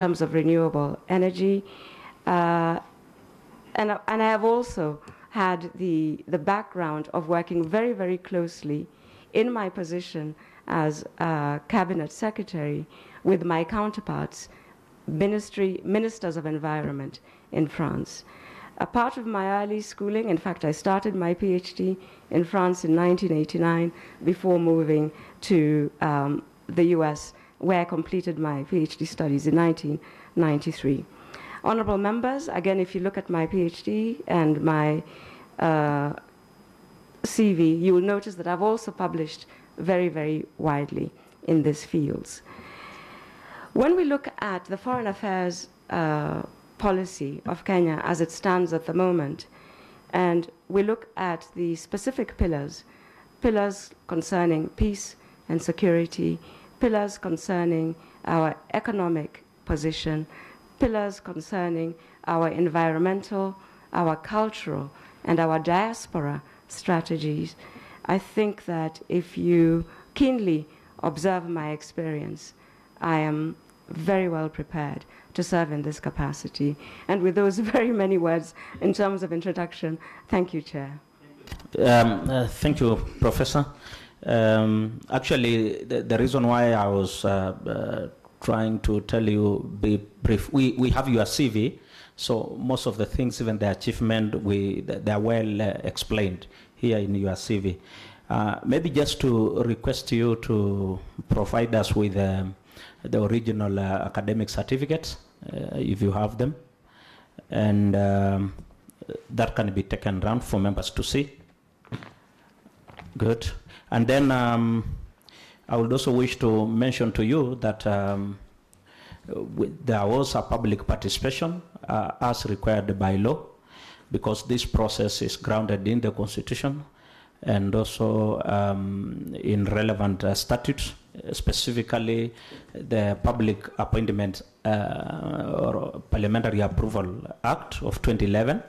terms of renewable energy. And I have also had the background of working very, very closely in my position as cabinet secretary with my counterparts, ministers of environment in France. A part of my early schooling, in fact, I started my PhD in France in 1989 before moving to the US, where I completed my PhD studies in 1993. Honorable members, again, if you look at my PhD and my CV, you will notice that I've also published very, very widely in these fields. When we look at the foreign affairs policy of Kenya as it stands at the moment, and we look at the specific pillars concerning peace and security, pillars concerning our economic position, pillars concerning our environmental, our cultural, and our diaspora strategies, I think that if you keenly observe my experience, I am very well prepared to serve in this capacity. And with those very many words in terms of introduction, thank you, Chair. Thank you, Professor. Actually, the reason why I was trying to tell you, be brief, we have your CV, so most of the things, even the achievement, they are well explained here in your CV. Maybe just to request you to provide us with the original academic certificates, if you have them, and that can be taken around for members to see. Good. And then I would also wish to mention to you that there was a public participation as required by law, because this process is grounded in the Constitution and also in relevant statutes, specifically the Public Appointment or Parliamentary Approval Act of 2011.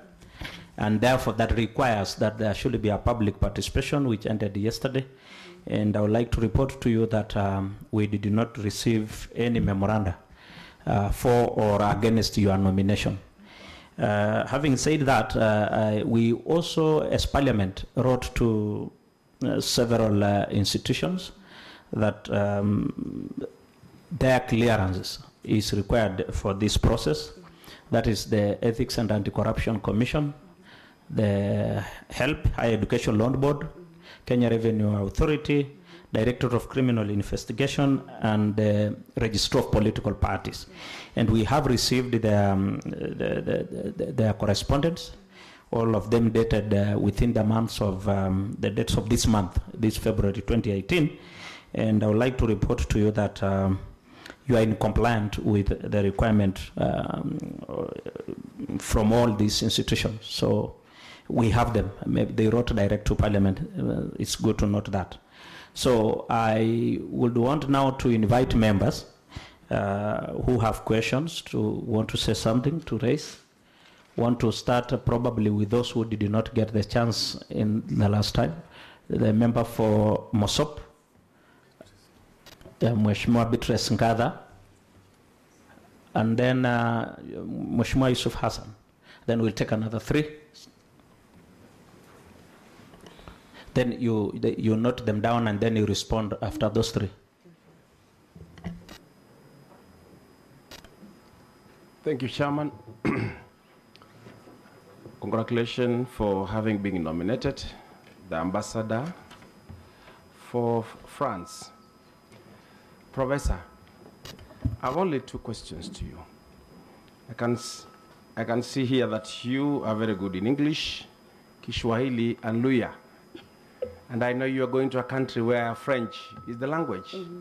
And therefore, that requires that there should be a public participation, which ended yesterday. And I would like to report to you that we did not receive any memoranda for or against your nomination. Having said that, we also, as Parliament, wrote to several institutions that their clearance is required for this process. That is the Ethics and Anti-Corruption Commission, the HELP, Higher Education Loan Board, Kenya Revenue Authority, Director of Criminal Investigation, and the Registrar of Political Parties. And we have received their correspondence, all of them dated within the months of the dates of this month, this February 2018. And I would like to report to you that you are in compliance with the requirement from all these institutions. So we have them. Maybe they wrote direct to Parliament. It's good to note that. So I would want now to invite members who have questions, to want to say something, to raise. Want to start probably with those who did not get the chance in the last time. The member for Mosop, Mheshimiwa Beatrice Nkadha, and then Mheshimiwa Yusuf Hassan. Then we'll take another 3. Then you note them down and then you respond after those 3. Thank you, Chairman. Congratulations for having been nominated, the ambassador for France. Professor, I have only 2 questions to you. I can see here that you are very good in English, Kiswahili, and Luya. And I know you are going to a country where French is the language. Mm-hmm.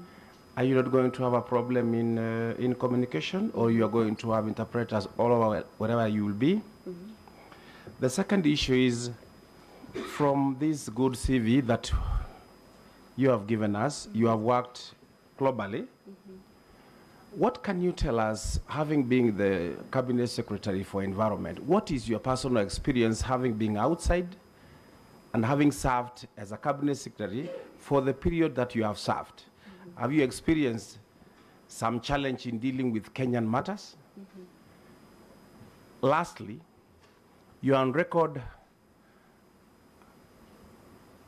Are you not going to have a problem in communication, or you are going to have interpreters all over wherever you will be? Mm-hmm. The second issue is, from this good CV that you have given us, you have worked globally. Mm-hmm. What can you tell us, having been the Cabinet Secretary for Environment, what is your personal experience having been outside and having served as a Cabinet Secretary for the period that you have served? Mm-hmm. Have you experienced some challenge in dealing with Kenyan matters. Lastly, you are on record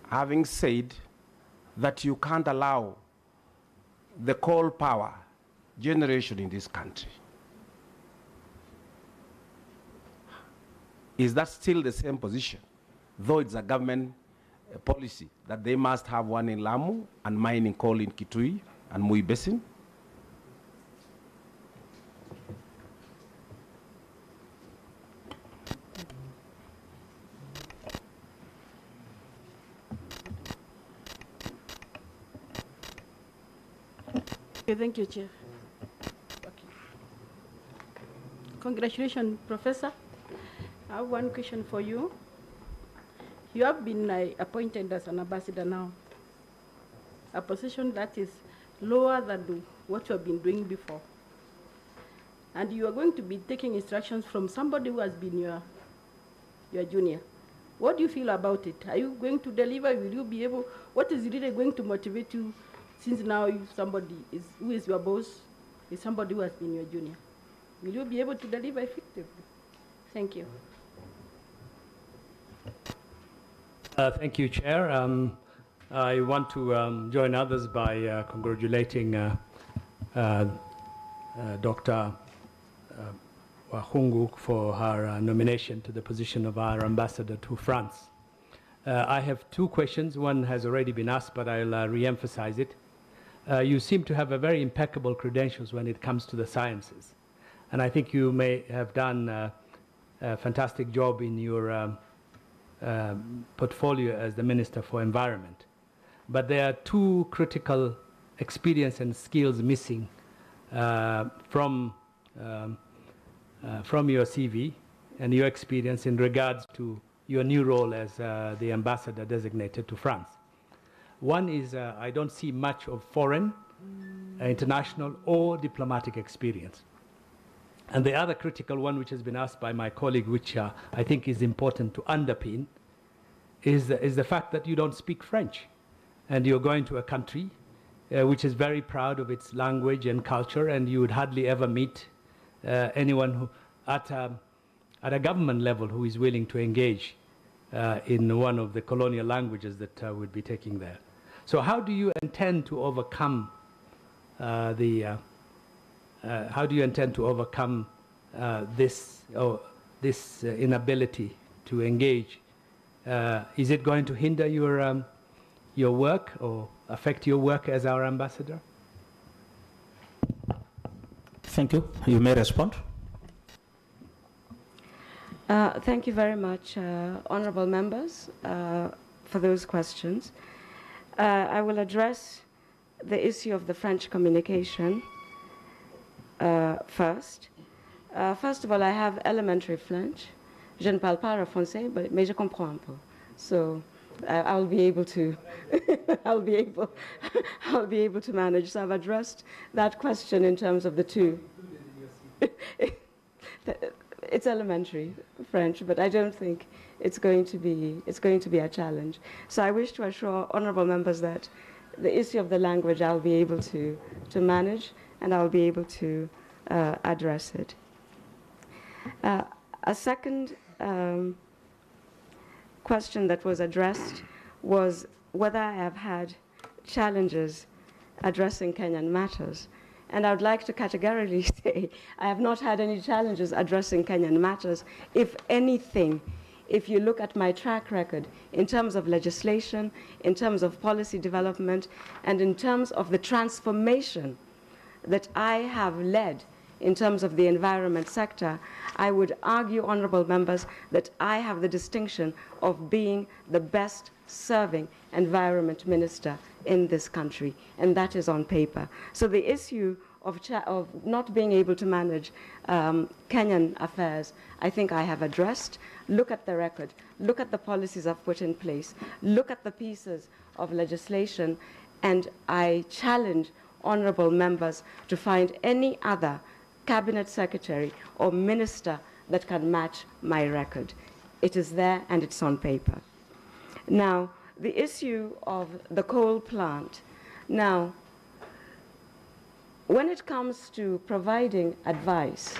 having said that you can't allow the coal power generation in this country. Is that still the same position, though it's a government policy that they must have one in Lamu and mining coal in Kitui and Mui Basin? Okay, thank you, Chair. Okay. Congratulations, Professor. I have one question for you. You have been appointed as an ambassador now, a position that is lower than what you have been doing before. And you are going to be taking instructions from somebody who has been your junior. What do you feel about it? Are you going to deliver? Will you be able? What is really going to motivate you, since now somebody who is your boss is somebody who has been your junior? Will you be able to deliver effectively? Thank you. Thank you, Chair. I want to join others by congratulating Dr. Wahungu for her nomination to the position of our ambassador to France. I have two questions. One has already been asked, but I'll re-emphasize it. You seem to have a very impeccable credentials when it comes to the sciences. And I think you may have done a fantastic job in your portfolio as the Minister for Environment. But there are two critical experience and skills missing from your CV and your experience in regards to your new role as the ambassador designated to France. One is I don't see much of foreign, international, or diplomatic experience. And the other critical one, which has been asked by my colleague, which I think is important to underpin, is the fact that you don't speak French. And you're going to a country which is very proud of its language and culture, and you would hardly ever meet anyone who, at a government level, who is willing to engage in one of the colonial languages that we'd be taking there. So how do you intend to overcome this inability to engage? Is it going to hinder your work or affect your work as our ambassador? Thank you. You may respond. Thank you very much, honorable members, for those questions. I will address the issue of the French communication first. First of all, I have elementary French. Je ne parle pas le français, mais je comprends un peu. So I'll be able to, I'll be able to manage. So I've addressed that question in terms of the two. It's elementary French, but I don't think it's going to be a challenge. So I wish to assure honourable members that the issue of the language I'll be able to manage, and I'll be able to address it. A second question that was addressed was whether I have had challenges addressing Kenyan matters. And I would like to categorically say I have not had any challenges addressing Kenyan matters. If anything, if you look at my track record in terms of legislation, in terms of policy development, and in terms of the transformation that I have led in terms of the environment sector, I would argue, honourable members, that I have the distinction of being the best serving environment minister in this country, and that is on paper. So the issue of not being able to manage Kenyan affairs, I think I have addressed. Look at the record, look at the policies I've put in place, look at the pieces of legislation, and I challenge honourable members to find any other cabinet secretary or minister that can match my record. It is there and it's on paper. Now, the issue of the coal plant. Now, when it comes to providing advice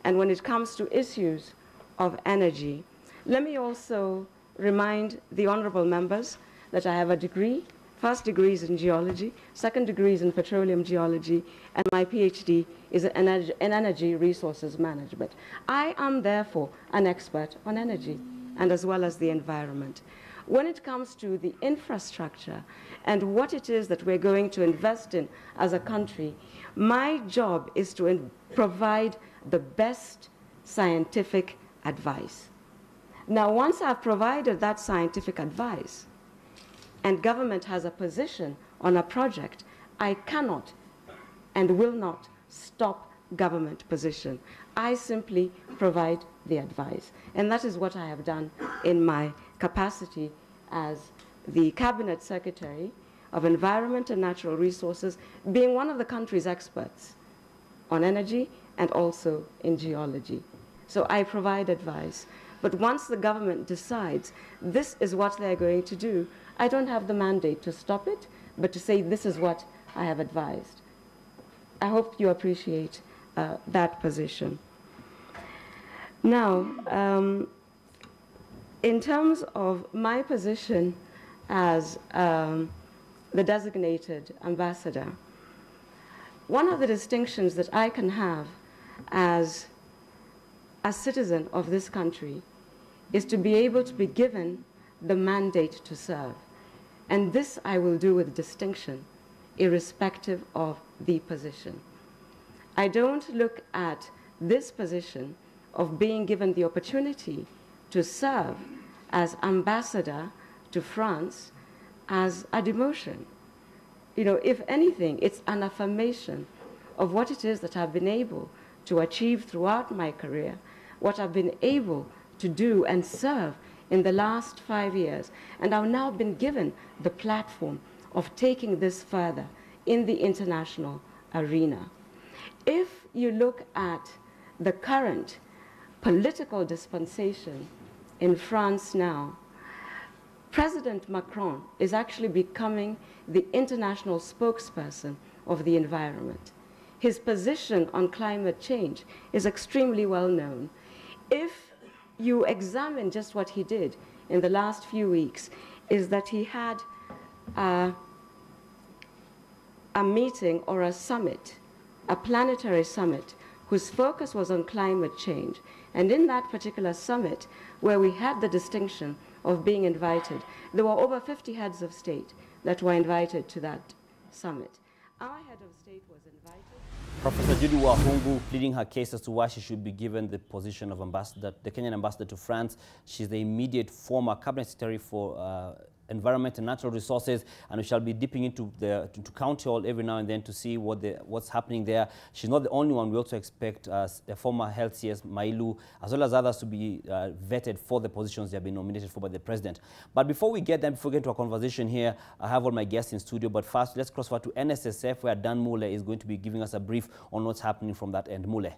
and when it comes to issues of energy, let me also remind the honorable members that I have a degree. First degree is in geology, second degree is in petroleum geology, and my PhD is in energy resources management. I am therefore an expert on energy and as well as the environment. When it comes to the infrastructure and what it is that we're going to invest in as a country, my job is to provide the best scientific advice. Now, once I've provided that scientific advice, and government has a position on a project, I cannot and will not stop government position. I simply provide the advice. And that is what I have done in my capacity as the Cabinet Secretary of Environment and Natural Resources, being one of the country's experts on energy and also in geology. So I provide advice. But once the government decides this is what they're going to do, I don't have the mandate to stop it, but to say this is what I have advised. I hope you appreciate that position. Now, in terms of my position as the designated ambassador, one of the distinctions that I can have as a citizen of this country is to be able to be given the mandate to serve. And this I will do with distinction, irrespective of the position. I don't look at this position of being given the opportunity to serve as ambassador to France as a demotion. You know, if anything, it's an affirmation of what it is that I've been able to achieve throughout my career, what I've been able to do and serve in the last 5 years. And I've now been given the platform of taking this further in the international arena. If you look at the current political dispensation in France now, President Macron is actually becoming the international spokesperson of the environment. His position on climate change is extremely well known. If you examine just what he did in the last few weeks, is that he had a meeting or a summit, a planetary summit, whose focus was on climate change. And in that particular summit, where we had the distinction of being invited, there were over 50 heads of state that were invited to that summit. Our head of state was invited. Professor Judy Wahungu pleading her case as to why she should be given the position of ambassador, the Kenyan ambassador to France. She's the immediate former cabinet secretary for environment and natural resources, and we shall be dipping into the to County Hall every now and then to see what's happening there. She's not the only one. We also expect the former health CS Mailu, as well as others, to be vetted for the positions they have been nominated for by the president. But before we get into our conversation here, I have all my guests in studio. But first, let's cross over to NSSF, where Dann Mwangi is going to be giving us a brief on what's happening from that end. Mule.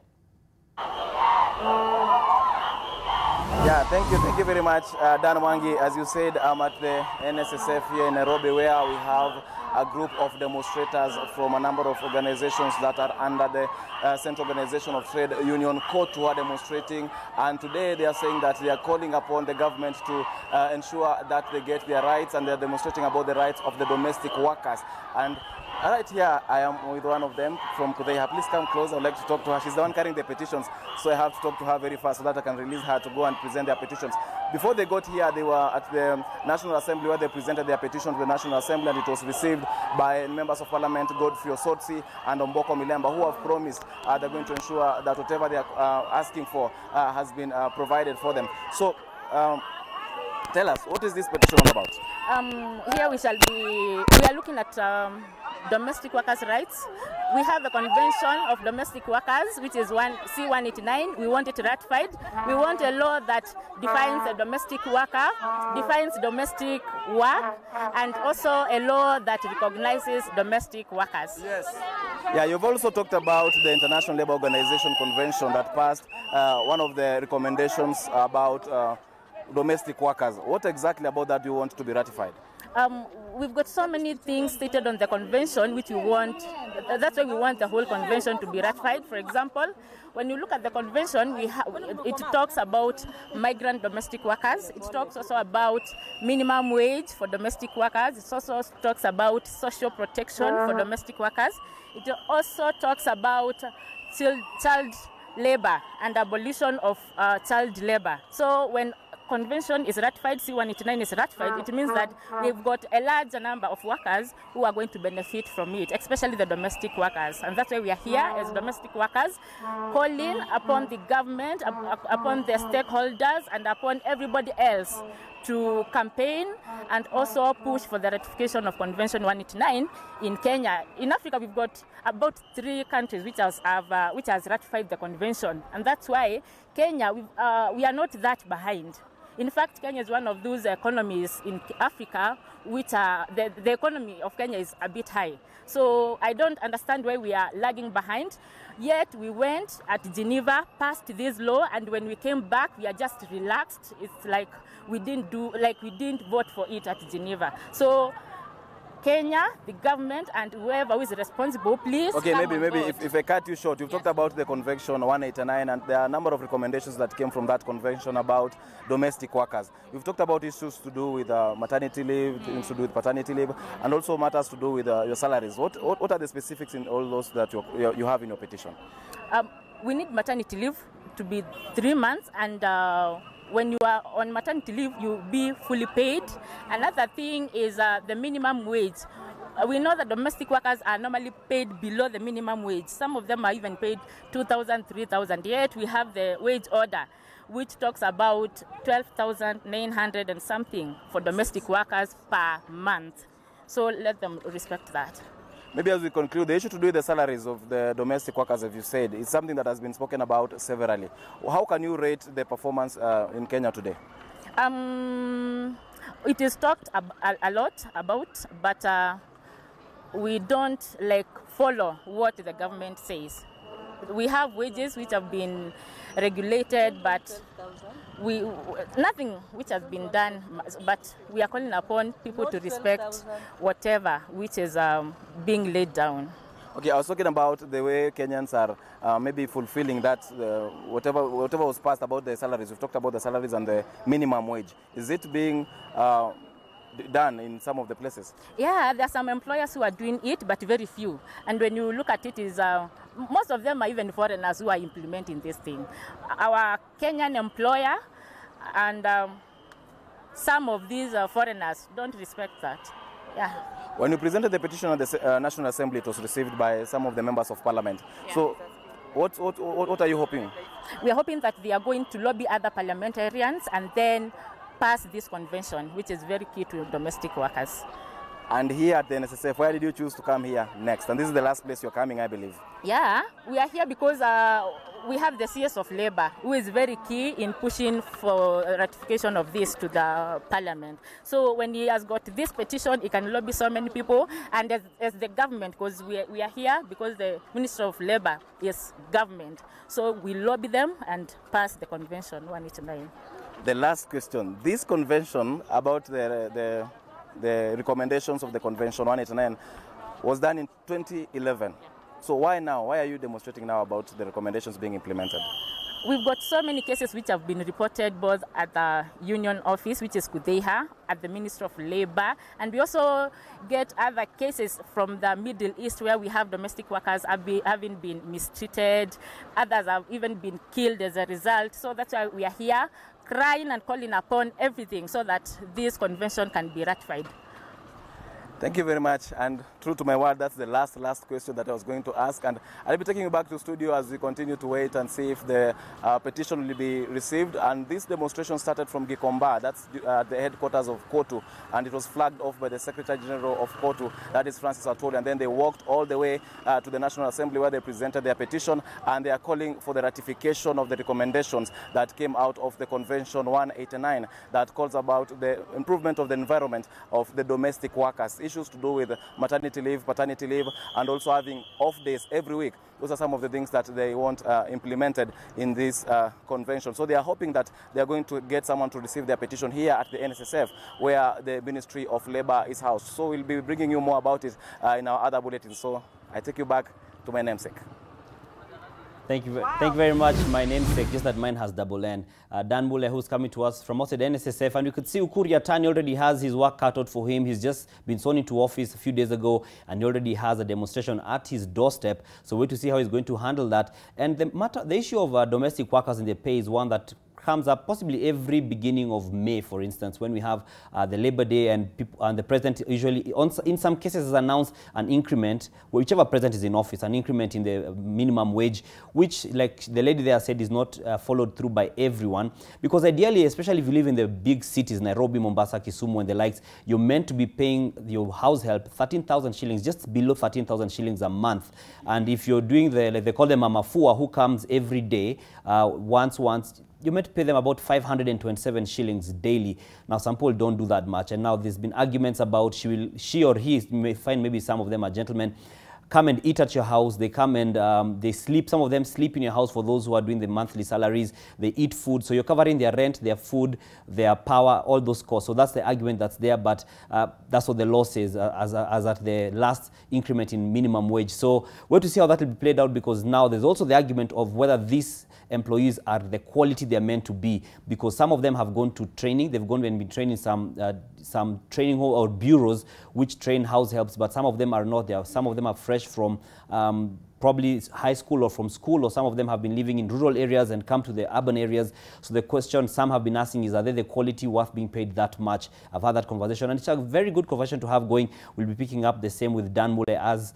Yeah, thank you very much, Dann Mwangi. As you said, I'm at the NSSF here in Nairobi, where we have a group of demonstrators from a number of organizations that are under the Central Organization of Trade Union Court who are demonstrating. And today they are saying that they are calling upon the government to ensure that they get their rights, and they are demonstrating about the rights of the domestic workers. And right here, I am with one of them from Kudaiha. Please come close. I would like to talk to her. She's the one carrying the petitions, so I have to talk to her very fast so that I can release her to go and present their petitions. Before they got here, they were at the National Assembly, where they presented their petition to the National Assembly, and it was received by members of Parliament Godfrey Osotsi and Omboko Milemba, who have promised they're going to ensure that whatever they are asking for has been provided for them. So, tell us, what is this petition all about? Here we are looking at domestic workers' rights. We have the Convention of Domestic Workers, which is C-189. We want it ratified. We want a law that defines a domestic worker, defines domestic work, and also a law that recognizes domestic workers. Yes. Yeah, you've also talked about the International Labour Organization Convention that passed one of the recommendations about domestic workers. What exactly about that do you want to be ratified? We've got so many things stated on the convention which we want. That's why we want the whole convention to be ratified. For example, when you look at the convention, it talks about migrant domestic workers. It talks also about minimum wage for domestic workers. It also talks about social protection for domestic workers. It also talks about child labor and abolition of child labor. So when convention is ratified, C-189 is ratified, it means that we've got a larger number of workers who are going to benefit from it, especially the domestic workers. And that's why we are here as domestic workers, calling upon the government, upon the stakeholders, and upon everybody else to campaign and also push for the ratification of Convention 189 in Kenya. In Africa, we've got about 3 countries which has ratified the convention, and that's why Kenya, we are not that behind. In fact, Kenya is one of those economies in Africa which the economy of Kenya is a bit high. So I don't understand why we are lagging behind. Yet we went at Geneva, passed this law, and when we came back, we are just relaxed. It's like we didn't vote for it at Geneva. So Kenya, the government, and whoever is responsible, please. Okay, maybe if I cut you short, you've talked about the Convention 189, and there are a number of recommendations that came from that convention about domestic workers. You've talked about issues to do with maternity leave, things to do with paternity leave, and also matters to do with your salaries. What are the specifics in all those that you have in your petition? We need maternity leave to be 3 months, and when you are on maternity leave, you'll be fully paid. Another thing is the minimum wage. We know that domestic workers are normally paid below the minimum wage. Some of them are even paid 2,000, 3,000. Yet we have the wage order, which talks about 12,900 and something for domestic workers per month. So let them respect that. Maybe as we conclude, the issue to do with the salaries of the domestic workers, as you said, is something that has been spoken about severally. How can you rate the performance in Kenya today? It is talked a lot about, but we don't follow what the government says. We have wages which have been regulated, but nothing which has been done, but we are calling upon people to respect whatever which is being laid down. Okay, I was talking about the way Kenyans are maybe fulfilling that, whatever was passed about the salaries. We've talked about the salaries and the minimum wage. Is it being done in some of the places? Yeah, there are some employers who are doing it, but very few. And when you look at it, most of them are even foreigners who are implementing this thing. Our Kenyan employer and some of these foreigners don't respect that. Yeah. When you presented the petition at the National Assembly, it was received by some of the members of parliament. Yeah. So what are you hoping? We are hoping that they are going to lobby other parliamentarians and then pass this convention, which is very key to domestic workers. And here at the NSSF, why did you choose to come here next? And this is the last place you're coming, I believe. Yeah, we are here because we have the CS of Labor, who is very key in pushing for ratification of this to the parliament. So when he has got this petition, he can lobby so many people. And as the government, because we are here because the Minister of Labor is government. So we lobby them and pass the Convention 189. The last question. This convention about the recommendations of the Convention 189 was done in 2011. So why now? Why are you demonstrating now about the recommendations being implemented? We've got so many cases which have been reported both at the Union Office, which is Kudeha, at the Ministry of Labor, and we also get other cases from the Middle East where we have domestic workers having been mistreated. Others have even been killed as a result. So that's why we are here crying and calling upon everything so that this convention can be ratified. Thank you very much, and true to my word, that's the last question that I was going to ask, and I'll be taking you back to studio as we continue to wait and see if the petition will be received. And this demonstration started from Gikomba, that's the headquarters of KOTU, and it was flagged off by the Secretary General of KOTU, that is Francis Atwoli, and then they walked all the way to the National Assembly where they presented their petition, and they are calling for the ratification of the recommendations that came out of the Convention 189 that calls about the improvement of the environment of the domestic workers. issues to do with maternity leave, paternity leave, and also having off days every week. Those are some of the things that they want implemented in this convention. So they are hoping that they are going to get someone to receive their petition here at the NSSF, where the Ministry of Labor is housed. So we'll be bringing you more about it in our other bulletins. So I take you back to my namesake. Thank you very much, my namesake, just that mine has double N. Dann Mwangi, who's coming to us from outside NSSF, and you could see Ukur Yatani already has his work cut out for him. He's just been sworn into office a few days ago, and he already has a demonstration at his doorstep. So wait to see how he's going to handle that. And the issue of domestic workers and their pay is one that comes up possibly every beginning of May, for instance, when we have the Labor Day, and the president usually, in some cases, has announced an increment, whichever president is in office, an increment in the minimum wage, which, like the lady there said, is not followed through by everyone. Because ideally, especially if you live in the big cities, Nairobi, Mombasa, Kisumu, and the likes, you're meant to be paying your house help 13,000 shillings, just below 13,000 shillings a month. And if you're doing they call them a mafua, who comes every day, once, you're meant to pay them about 527 shillings daily. Now, some people don't do that much. And now there's been arguments about she or he, may find maybe some of them are gentlemen, come and eat at your house. They come and they sleep. Some of them sleep in your house for those who are doing the monthly salaries. They eat food. So you're covering their rent, their food, their power, all those costs. So that's the argument that's there. But that's what the law says as at the last increment in minimum wage. So we're to see how that will be played out, because now there's also the argument of whether these employees are the quality they're meant to be, because some of them have gone to training. They've gone and been training some training or bureaus which train house helps, but some of them are not there. Some of them are fresh from probably high school or from school, or some of them have been living in rural areas and come to the urban areas. So the question some have been asking is, are they the quality worth being paid that much? I've had that conversation, and it's a very good conversation to have going. We'll be picking up the same with Dann Mwangi as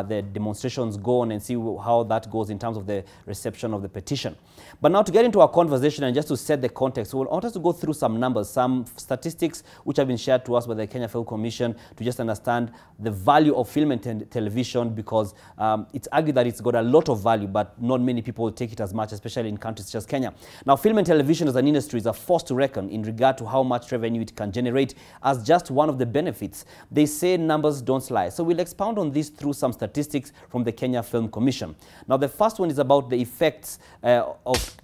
the demonstrations go on, and see how that goes in terms of the reception of the petition. But now to get into our conversation and just to set the context, we want us to go through some numbers, some statistics which have been shared to us by the Kenya Film Commission, to just understand the value of film and television, because it's argued that it's got a lot of value, but not many people take it as much, especially in countries such as Kenya. Now, film and television as an industry is a force to reckon in regard to how much revenue it can generate as just one of the benefits. They say numbers don't lie. So we'll expound on this through some statistics from the Kenya Film Commission. Now, the first one is about the effects of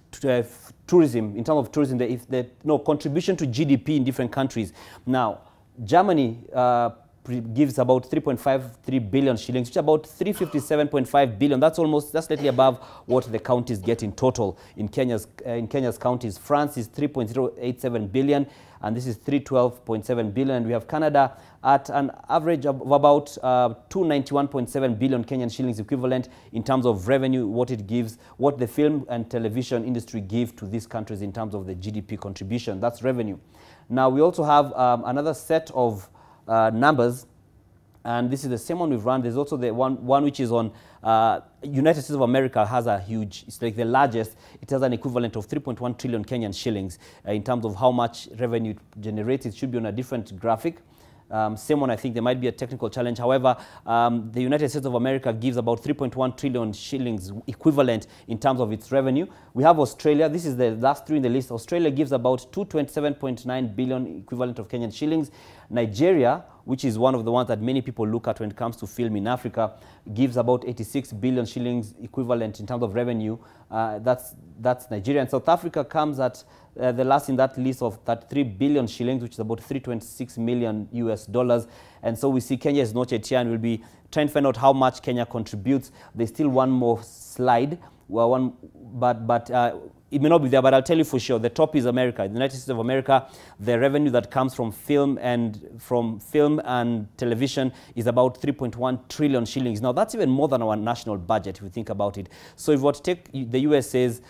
tourism, in terms of tourism, the contribution to GDP in different countries. Now, Germany gives about 3.53 billion shillings, which is about 357.5 billion. That's slightly above what the counties get in total in Kenya's counties. France is 3.087 billion, and this is 312.7 billion. And we have Canada at an average of about 291.7 billion Kenyan shillings equivalent in terms of revenue, what it gives, what the film and television industry give to these countries in terms of the GDP contribution. That's revenue. Now, we also have another set of numbers, and this is the same one we've run. There's also the one which is on United States of America, has a huge, it's like the largest. It has an equivalent of 3.1 trillion Kenyan shillings in terms of how much revenue it generates. It should be on a different graphic. Same one, I think there might be a technical challenge. However, the United States of America gives about 3.1 trillion shillings equivalent in terms of its revenue. We have Australia. This is the last three in the list. Australia gives about 227.9 billion equivalent of Kenyan shillings. Nigeria, which is one of the ones that many people look at when it comes to film in Africa, gives about 86 billion shillings equivalent in terms of revenue. That's Nigeria. And South Africa comes at the last in that list of that 3 billion shillings, which is about 326 million US dollars. And so we see Kenya is not yet here, and we'll be trying to find out how much Kenya contributes. There's still one more slide, but it may not be there, but I'll tell you for sure. The top is America. The United States of America, the revenue that comes from film and television is about 3.1 trillion shillings. Now, that's even more than our national budget, if you think about it. So if we were to take the USA's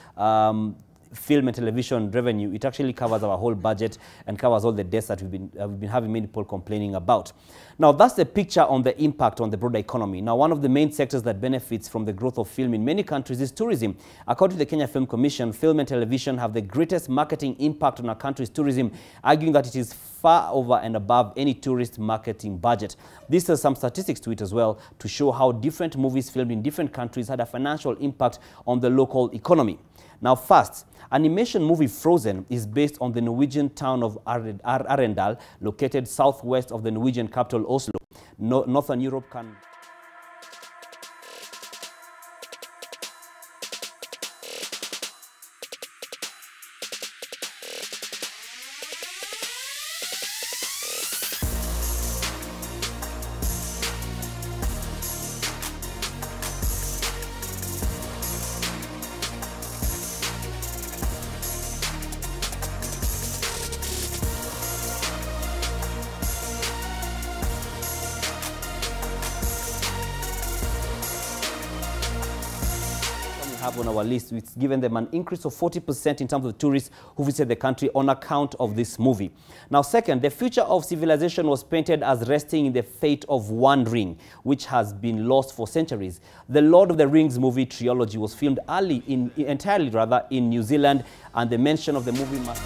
film and television revenue, it actually covers our whole budget and covers all the debts that we've been having many people complaining about. Now, that's the picture on the impact on the broader economy. Now, one of the main sectors that benefits from the growth of film in many countries is tourism. According to the Kenya Film Commission, film and television have the greatest marketing impact on our country's tourism, arguing that it is far over and above any tourist marketing budget. This has some statistics to it as well to show how different movies filmed in different countries had a financial impact on the local economy. Now, first, animation movie Frozen is based on the Norwegian town of Arendal, located southwest of the Norwegian capital Oslo. Northern Europe can... have on our list. It's given them an increase of 40% in terms of tourists who visit the country on account of this movie. Now, second, the future of civilization was painted as resting in the fate of one ring, which has been lost for centuries. The Lord of the Rings movie trilogy was filmed entirely in New Zealand, and the mention of the movie must...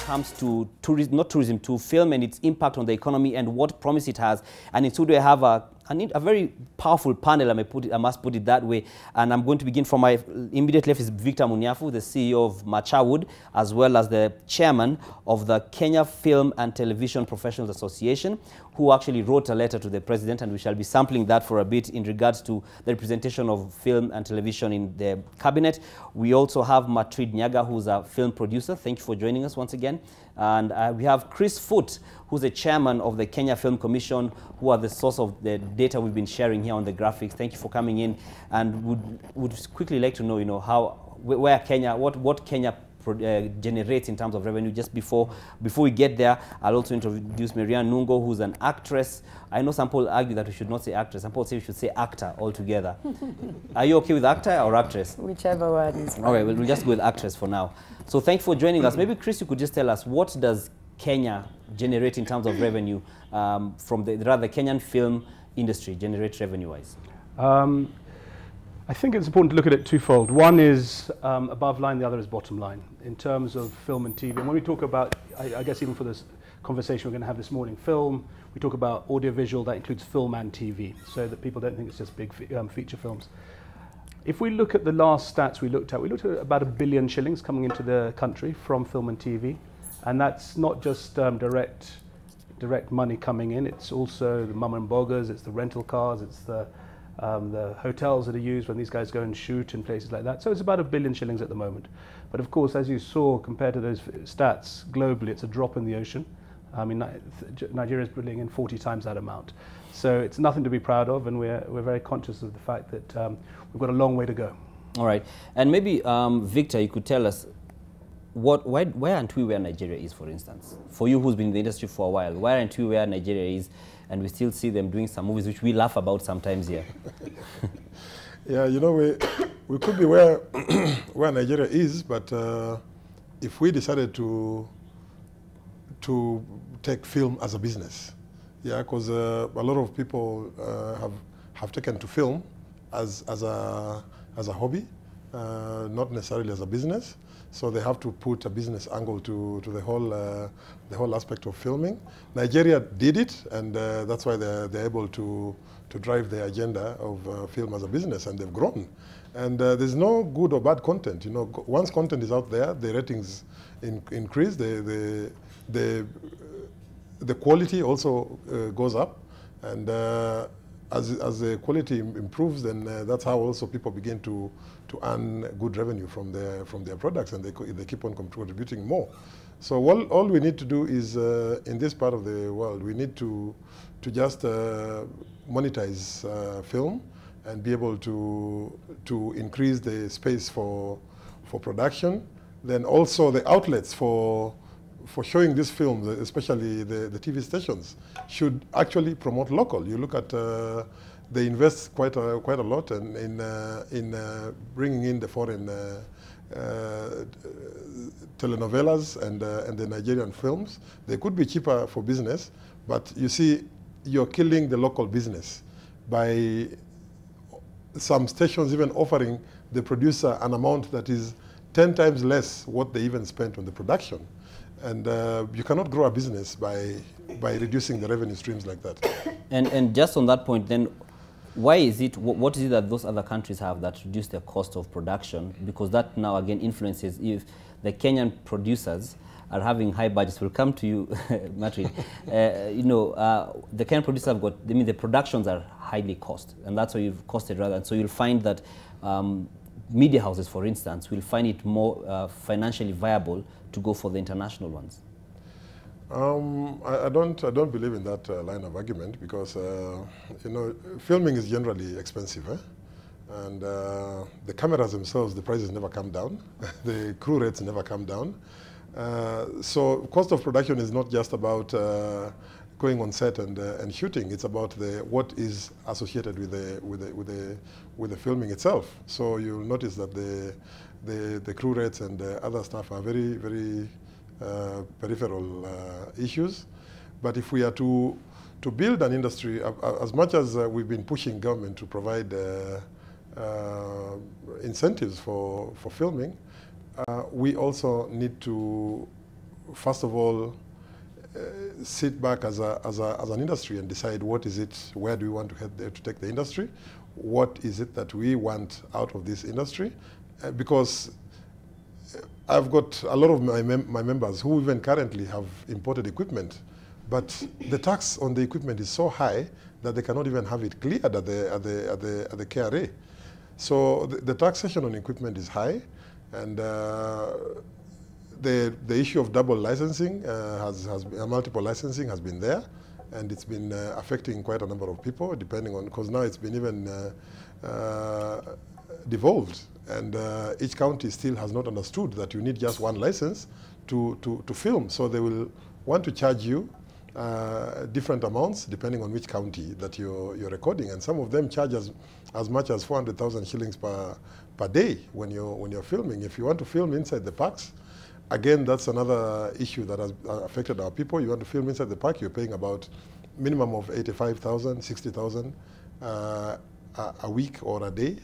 comes to tourism, to film and its impact on the economy and what promise it has. And in studio I have a very powerful panel, I must put it that way. And I'm going to begin from my immediate left is Victor Munyafu, the CEO of Machawood, as well as the chairman of the Kenya Film and Television Professionals Association, who actually wrote a letter to the president, and we shall be sampling that for a bit in regards to the representation of film and television in the cabinet. We also have Matrid Nyaga, who's a film producer. Thank you for joining us once again. And we have Chris Foote, who's the chairman of the Kenya Film Commission, who are the source of the data we've been sharing here on the graphics. Thank you for coming in, and would quickly like to know, where Kenya, what Kenya generates in terms of revenue. Just before we get there, I'll also introduce Marianne Nungo, who's an actress. I know some people argue that we should not say actress. Some people say we should say actor altogether. Are you okay with actor or actress? Whichever word is fine. All right, we'll just go with actress for now. So thank you for joining us. Maybe, Chris, you could just tell us, what does Kenya generate in terms of revenue from the Kenyan film industry, generate revenue-wise? I think it's important to look at it twofold. One is above line, the other is bottom line in terms of film and TV. And when we talk about, I guess even for this conversation we're going to have this morning, film, we talk about audiovisual, that includes film and TV, so that people don't think it's just big feature films. If we look at the last stats we looked at about 1 billion shillings coming into the country from film and TV. And that's not just direct money coming in, it's also the mum and boggers, it's the rental cars, it's the hotels that are used when these guys go and shoot in places like that. So it's about 1 billion shillings at the moment. But of course, as you saw, compared to those stats globally, it's a drop in the ocean. I mean, Nigeria is bringing in 40 times that amount. So it's nothing to be proud of, and we're very conscious of the fact that we've got a long way to go. All right. And maybe, Victor, you could tell us, why aren't we where Nigeria is, for instance? For you who's been in the industry for a while, why aren't we where Nigeria is, and we still see them doing some movies which we laugh about sometimes here? Yeah, you know, we could be where where Nigeria is, but if we decided to take film as a business, yeah, because a lot of people have taken to film as a hobby, not necessarily as a business. So they have to put a business angle to the whole aspect of filming. Nigeria did it, and that's why they're able to drive the agenda of film as a business, and they've grown. And there's no good or bad content. You know, once content is out there, the ratings increase. The quality also goes up, and as the quality improves, then that's how also people begin to earn good revenue from their products, and they keep on contributing more. So all we need to do is in this part of the world, we need to just monetize film and be able to increase the space for production. Then also the outlets for showing these films, especially the TV stations, should actually promote local. You look at they invest quite a lot in bringing in the foreign telenovelas and the Nigerian films. They could be cheaper for business, but you see, you're killing the local business by some stations even offering the producer an amount that is 10 times less what they even spent on the production. And you cannot grow a business by reducing the revenue streams like that. And just on that point then, why is it, what is it that those other countries have that reduce their cost of production? Because that now again influences if the Kenyan producers are having high budgets. We'll come to you, Matri. You know, the Kenyan producers have got, I mean, the productions are highly cost, and that's why you've costed rather. And so you'll find that media houses, for instance, will find it more financially viable to go for the international ones. I don't believe in that line of argument, because you know, filming is generally expensive, and the cameras themselves, the prices never come down, the crew rates never come down. So cost of production is not just about going on set and shooting. It's about what is associated with the filming itself. So you'll notice that the crew rates and other stuff are very peripheral issues. But if we are to build an industry, as much as we've been pushing government to provide incentives for filming, we also need to, first of all, sit back as an industry and decide what is it, where do we want to head there to take the industry, what is it that we want out of this industry, because I've got a lot of my members who even currently have imported equipment, but the tax on the equipment is so high that they cannot even have it cleared at the KRA. So the taxation on equipment is high, and the issue of double licensing, multiple licensing has been there, and it's been affecting quite a number of people, depending on, because now it's been even devolved, and each county still has not understood that you need just one license to film. So they will want to charge you different amounts depending on which county that you're recording, and some of them charge as much as 400,000 shillings per day when you're filming. If you want to film inside the parks, again, that's another issue that has affected our people. You want to film inside the park, you're paying about minimum of 85,000, 60,000 a week or a day,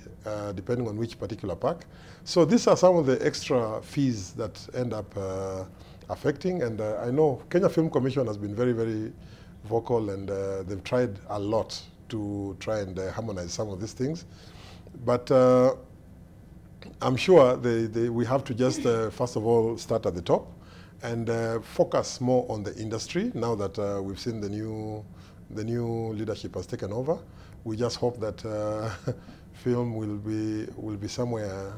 depending on which particular park. So these are some of the extra fees that end up affecting. And I know Kenya Film Commission has been very vocal, and they've tried a lot to try and harmonize some of these things. But I'm sure we have to just, first of all, start at the top and focus more on the industry now that we've seen the new leadership has taken over. We just hope that film will be somewhere,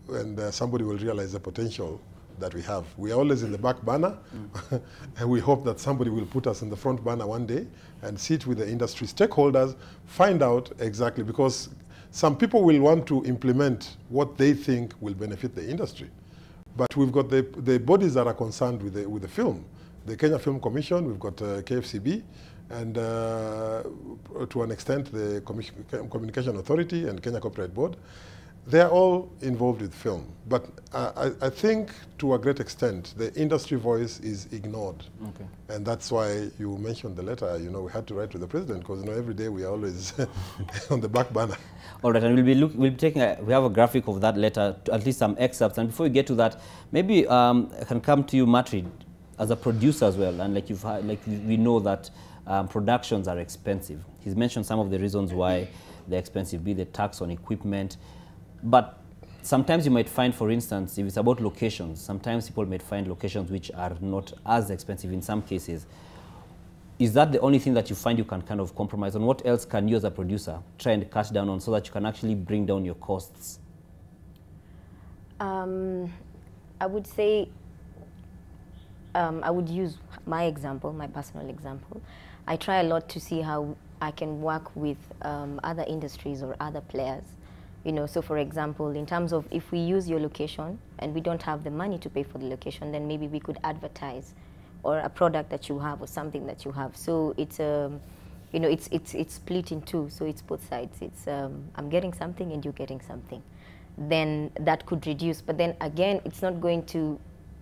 and somebody will realize the potential that we have. We are always in the back burner, and we hope that somebody will put us in the front burner one day and sit with the industry stakeholders, find out exactly, because Some people will want to implement what they think will benefit the industry. But we've got the bodies that are concerned with the film. The Kenya Film Commission, we've got KFCB, and to an extent the Communication Authority and Kenya Copyright Board. They're all involved with film. But I think to a great extent, the industry voice is ignored. Okay. And that's why you mentioned the letter. You know, we had to write to the president because, you know, every day we are always on the back burner. All right, and we'll be taking we have a graphic of that letter, at least some excerpts. And before we get to that, maybe I can come to you, Matri, as a producer as well. And we know that productions are expensive. He's mentioned some of the reasons why they're expensive, be the tax on equipment. But sometimes you might find, for instance, if it's about locations, sometimes people might find locations which are not as expensive in some cases. Is that the only thing that you find you can kind of compromise on? What else can you as a producer try and cut down on so that you can actually bring down your costs? I would say, I would use my example, my personal example. I try a lot to see how I can work with other industries or other players. You know, so for example, in terms of if we use your location and we don't have the money to pay for the location, then maybe we could advertise or a product that you have or something that you have. So it's you know, it's split in two. So it's both sides. It's I'm getting something and you're getting something. Then that could reduce. But then again, it's not going to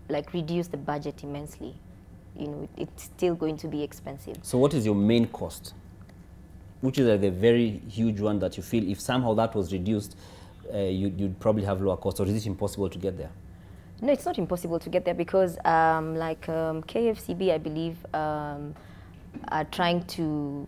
like reduce the budget immensely. You know, it's still going to be expensive. So what is your main cost? Which is the very huge one that you feel if somehow that was reduced, you'd probably have lower costs, or is it impossible to get there? No, it's not impossible to get there because KFCB, I believe, are trying to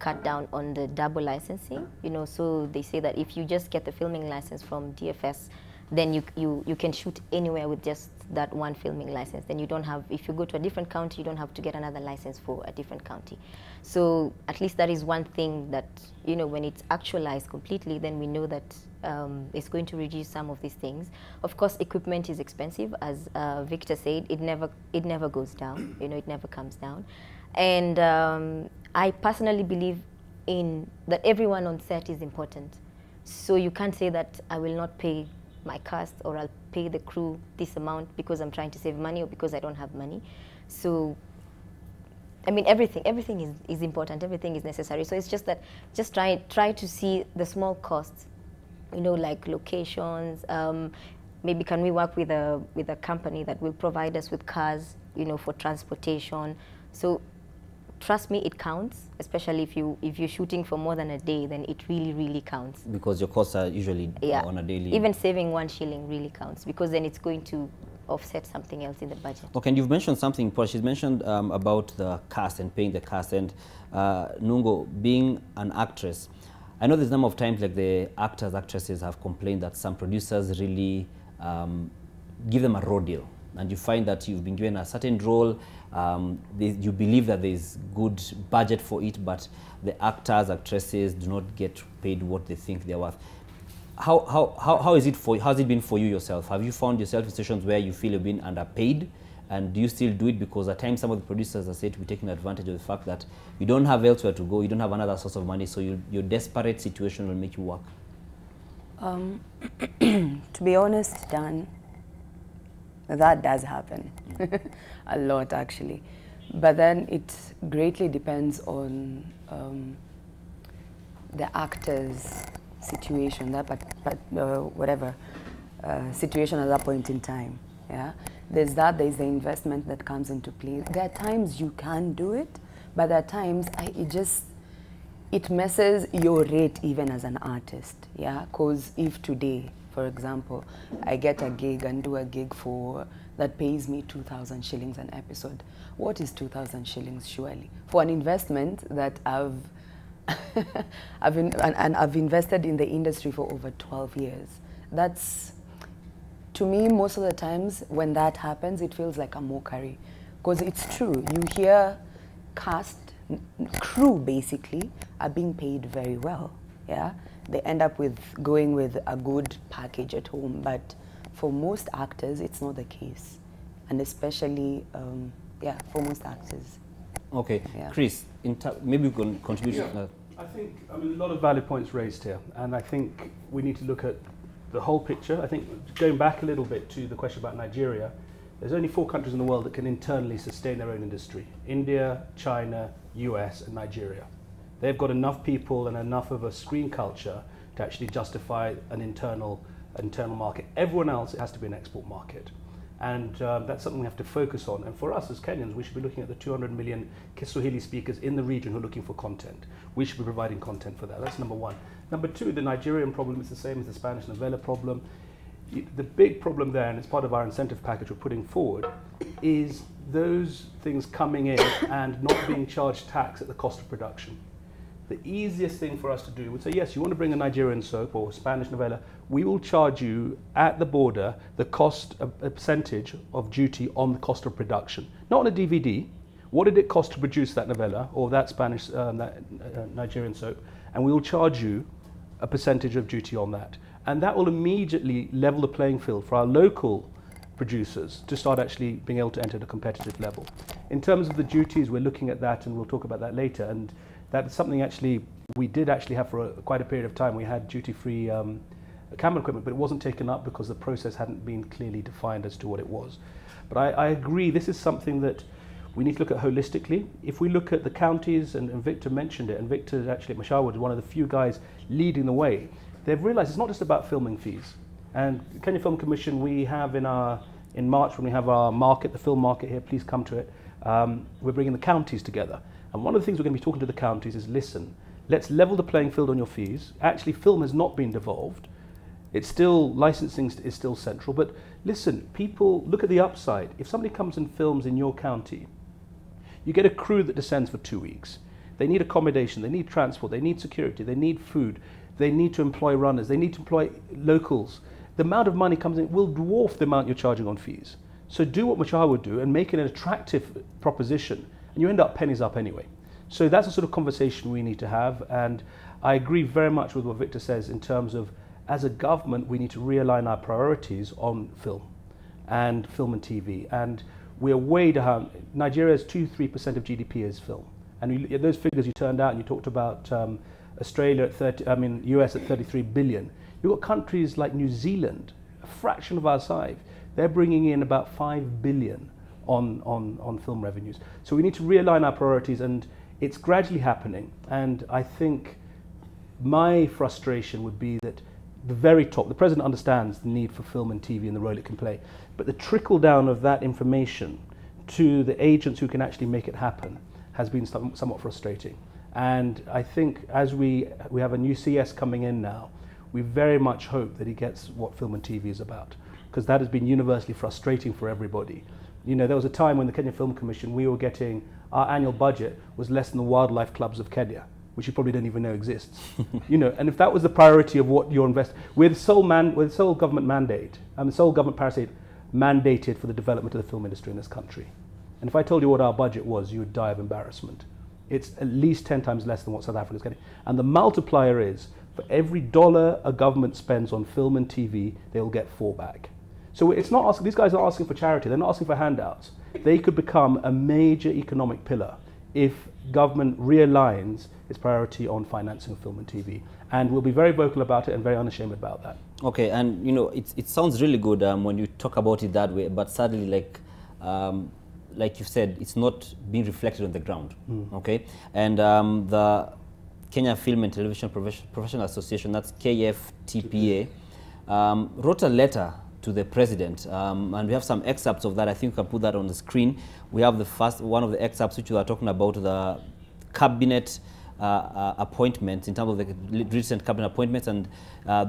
cut down on the double licensing. You know, so they say that if you just get the filming license from DFS, then you can shoot anywhere with just that one filming license. Then you don't have, if you go to a different county, you don't have to get another license for a different county. So at least that is one thing that, you know, when it's actualized completely, then we know that it's going to reduce some of these things. Of course, equipment is expensive. As Victor said, it never goes down. You know, it never comes down. And I personally believe in that everyone on set is important. So you can't say that I will not pay my cast or I'll pay the crew this amount because I'm trying to save money or because I don't have money. So, I mean, everything is important, everything is necessary. So it's just that, just try to see the small costs, you know, like locations. Maybe can we work with a company that will provide us with cars, you know, for transportation. So trust me, it counts, especially if you're shooting for more than a day, then it really counts. Because your costs are usually on a daily. Even saving 1 shilling really counts because then it's going to offset something else in the budget. Okay, and you've mentioned something, Paul. She's mentioned about the cast and paying the cast, and Nungo, being an actress, I know there's a number of times like the actors, actresses have complained that some producers really give them a raw deal. And you find that you've been given a certain role, you believe that there's good budget for it, but the actors, actresses do not get paid what they think they're worth. How is it for you? How's it been for you yourself? Have you found yourself in situations where you feel you've been underpaid? And do you still do it? Because at times some of the producers are said to be taking advantage of the fact that you don't have elsewhere to go, you don't have another source of money, so your desperate situation will make you work. To be honest, Dan, that does happen. A lot, actually. But then it greatly depends on the actor's situation, whatever situation at that point in time. Yeah, there's the investment that comes into play. There are times you can do it, but there are times it messes your rate even as an artist. Yeah, because if today, for example, I get a gig and do a gig that pays me 2,000 shillings an episode. What is 2,000 shillings surely? For an investment that I've invested in the industry for over 12 years. That's, to me, most of the times when that happens, it feels like a mockery. Because it's true, you hear cast, crew basically, are being paid very well, yeah? They end up going with a good package at home, but for most actors, it's not the case. And especially, for most actors. Okay, yeah. Chris, maybe you can contribute. I think, I mean, a lot of valid points raised here, and I think we need to look at the whole picture. I think going back a little bit to the question about Nigeria, there's only 4 countries in the world that can internally sustain their own industry: India, China, US, and Nigeria. They've got enough people and enough of a screen culture to actually justify an internal market. Everyone else, it has to be an export market. And that's something we have to focus on. And for us as Kenyans, we should be looking at the 200 million Kiswahili speakers in the region who are looking for content. We should be providing content for that. That's number one. Number two, the Nigerian problem is the same as the Spanish novella problem. The big problem there, and it's part of our incentive package we're putting forward, is those things coming in and not being charged tax at the cost of production. The easiest thing for us to do would say, yes, you want to bring a Nigerian soap or Spanish novella, we will charge you at the border the cost, a percentage of duty on the cost of production. Not on a DVD. What did it cost to produce that novella or that Spanish, Nigerian soap? And we will charge you a percentage of duty on that. And that will immediately level the playing field for our local producers to start actually being able to enter at a competitive level. In terms of the duties, we're looking at that, and we'll talk about that later. And that's something actually we did actually have for quite a period of time. We had duty-free camera equipment, but it wasn't taken up because the process hadn't been clearly defined as to what it was. But I agree, this is something that we need to look at holistically. If we look at the counties, and Victor mentioned it, and Victor actually at Mashawa is one of the few guys leading the way, they've realized it's not just about filming fees. And the Kenya Film Commission, we have in March, when we have our market, the film market here, please come to it, we're bringing the counties together. And one of the things we're going to be talking to the counties is, listen, let's level the playing field on your fees. Actually, film has not been devolved. It's still, licensing is still central. But listen, people, look at the upside. If somebody comes and films in your county, you get a crew that descends for 2 weeks. They need accommodation, they need transport, they need security, they need food, they need to employ runners, they need to employ locals. The amount of money comes in will dwarf the amount you're charging on fees. So do what Machawa would do and make it an attractive proposition, and you end up pennies up anyway. So that's the sort of conversation we need to have, and I agree very much with what Victor says in terms of, as a government, we need to realign our priorities on film and TV. And we're way down. Nigeria's 2-3% of GDP is film. And those figures you turned out, and you talked about Australia at US at 33 billion. You've got countries like New Zealand, a fraction of our size. They're bringing in about 5 billion on film revenues. So we need to realign our priorities, and it's gradually happening. And I think my frustration would be that the very top, the president understands the need for film and TV and the role it can play, but the trickle down of that information to the agents who can actually make it happen has been somewhat frustrating. And I think as we have a new CS coming in now, we very much hope that he gets what film and TV is about, because that has been universally frustrating for everybody. You know, there was a time when the Kenya Film Commission, we were getting, our annual budget was less than the wildlife clubs of Kenya, which you probably don't even know exists. You know, and if that was the priority of what you're investing, with sole government mandate, the sole government parasite mandated for the development of the film industry in this country. And if I told you what our budget was, you would die of embarrassment. It's at least 10 times less than what South Africa is getting. And the multiplier is, for every dollar a government spends on film and TV, they'll get 4 back. So it's not asking, these guys are asking for charity, they're not asking for handouts. They could become a major economic pillar if government realigns its priority on financing film and TV. And we'll be very vocal about it and very unashamed about that. Okay, and you know, it sounds really good when you talk about it that way, but sadly, like you said, it's not being reflected on the ground. Okay, and the Kenya Film and Television Professional Association, that's KFTPA, wrote a letter to the president, and we have some excerpts of that. I think we can put that on the screen. We have the first one of the excerpts, which we are talking about the cabinet appointments, in terms of the recent cabinet appointments, and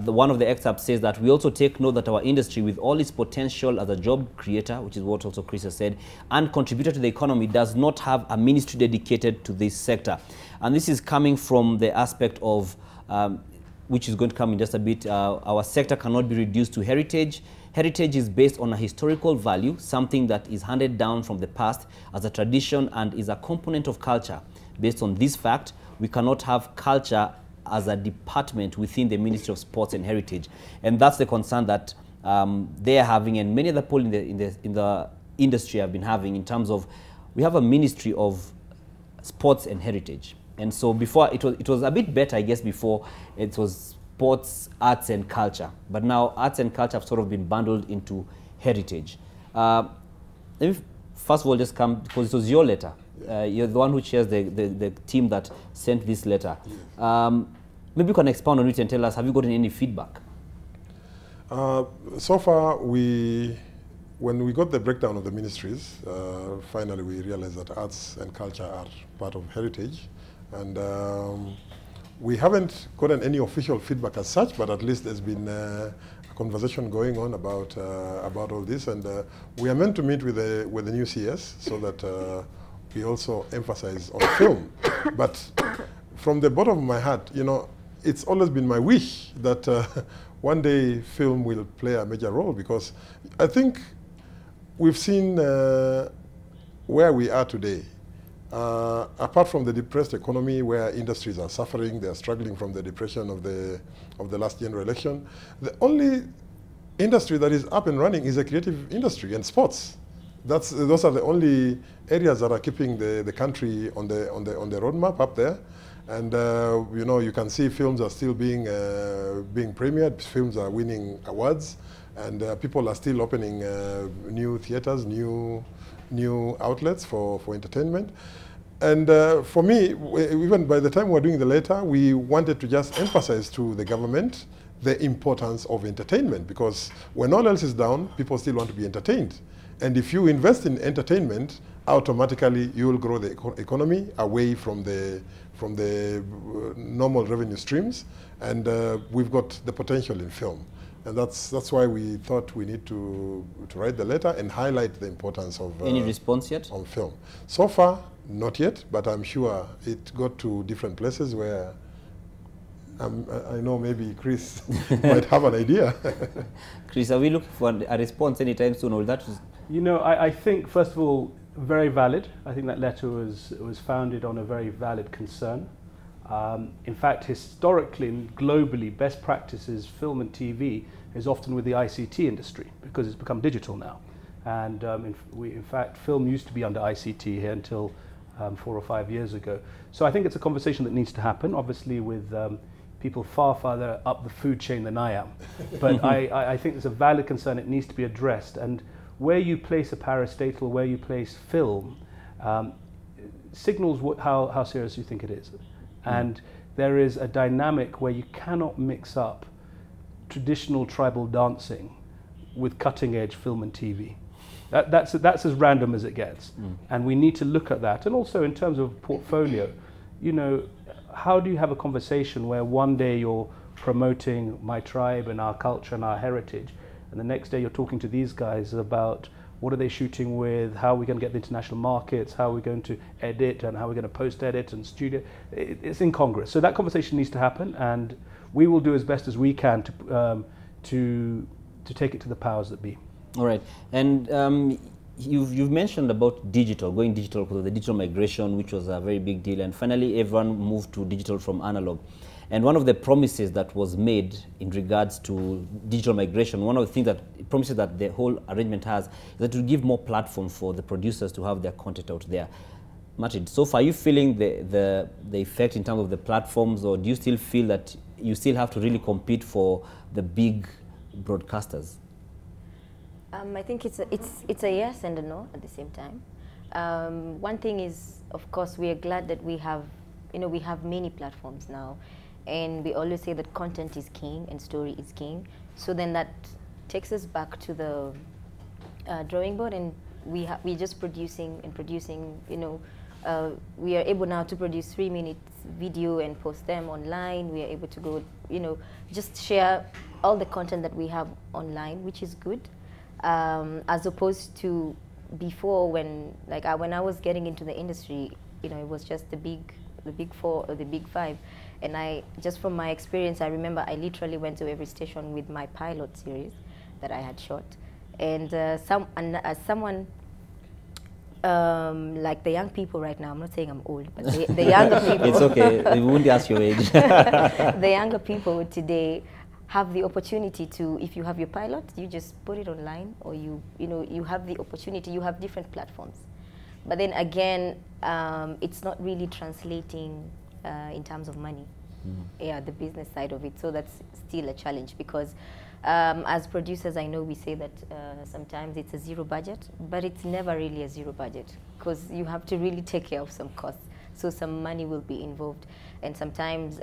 one of the excerpts says that we also take note that our industry, with all its potential as a job creator, which is what also Chris has said, and contributor to the economy, does not have a ministry dedicated to this sector. And this is coming from the aspect of, which is going to come in just a bit, our sector cannot be reduced to heritage. Heritage is based on a historical value, something that is handed down from the past as a tradition and is a component of culture. Based on this fact, we cannot have culture as a department within the Ministry of Sports and Heritage. And that's the concern that they are having, and many other people in the industry have been having, in terms of, we have a Ministry of Sports and Heritage, And so before, it was a bit better, I guess, before it was sports, arts and culture. But now arts and culture have sort of been bundled into heritage. Let me first of all just come, because it was your letter. You're the one who chairs the team that sent this letter. Maybe you can expound on it and tell us, have you gotten any feedback? So far, when we got the breakdown of the ministries, finally we realized that arts and culture are part of heritage. And we haven't gotten any official feedback as such, but at least there's been a conversation going on about all this. And we are meant to meet with the new CS so that we also emphasize on film. But from the bottom of my heart, you know, it's always been my wish that one day film will play a major role, because I think we've seen where we are today. Apart from the depressed economy where industries are suffering, they are struggling from the depression of the last general election, the only industry that is up and running is the creative industry and sports. Those are the only areas that are keeping the country on the roadmap up there. And you know, you can see films are still being premiered, films are winning awards, and people are still opening new theaters, new outlets for entertainment. And for me, even by the time we were doing the letter, we wanted to just emphasize to the government the importance of entertainment, because when all else is down, people still want to be entertained. And if you invest in entertainment, automatically you will grow the economy away from the normal revenue streams, and we've got the potential in film. And that's why we thought we need to write the letter and highlight the importance of any response yet on film. So far, not yet, but I'm sure it got to different places where I know maybe Chris might have an idea. Chris, are we looking for a response anytime soon, or that? You know, I think first of all, very valid. I think that letter was founded on a very valid concern. In fact, historically and globally, best practices, film and TV, is often with the ICT industry, because it's become digital now. And in fact, film used to be under ICT here until 4 or 5 years ago. So I think it's a conversation that needs to happen, obviously with people far farther up the food chain than I am. But I think it's a valid concern. It needs to be addressed. And where you place a parastatal, where you place film, signals how serious you think it is. And there is a dynamic where you cannot mix up traditional tribal dancing with cutting-edge film and TV. That's as random as it gets. And we need to look at that. And also in terms of portfolio, you know, how do you have a conversation where one day you're promoting my tribe and our culture and our heritage, and the next day you're talking to these guys about what are they shooting with, how are we going to get the international markets, how are we going to edit, and how are we going to post-edit and studio. It's incongruous. So that conversation needs to happen, and we will do as best as we can to take it to the powers that be. All right. And you've mentioned about digital, going digital, because of the digital migration, which was a very big deal, and finally everyone moved to digital from analog. And one of the promises that was made in regards to digital migration, one of the things that promises that the whole arrangement has, is that it will give more platform for the producers to have their content out there. Martin, so far, are you feeling the effect in terms of the platforms, or do you still feel that you still have to really compete for the big broadcasters? I think it's a yes and a no at the same time. One thing is, of course, we are glad that we have many platforms now. And we always say that content is king and story is king. So then that takes us back to the drawing board, and we're just producing. You know, we are able now to produce 3 minutes video and post them online. We are able to go, you know, just share all the content that we have online, which is good, as opposed to before when I was getting into the industry, you know, it was just the big four or the big five. And just from my experience, I remember I literally went to every station with my pilot series that I had shot. And as someone, like the young people right now, I'm not saying I'm old, but the younger people. It's okay, we won't ask your age. The younger people today have the opportunity to, if you have your pilot, you just put it online, or you have the opportunity, you have different platforms. But then again, it's not really translating in terms of money. Yeah, the business side of it. So that's still a challenge because as producers, I know we say that sometimes it's a zero budget, but it's never really a zero budget because you have to really take care of some costs. So some money will be involved, and sometimes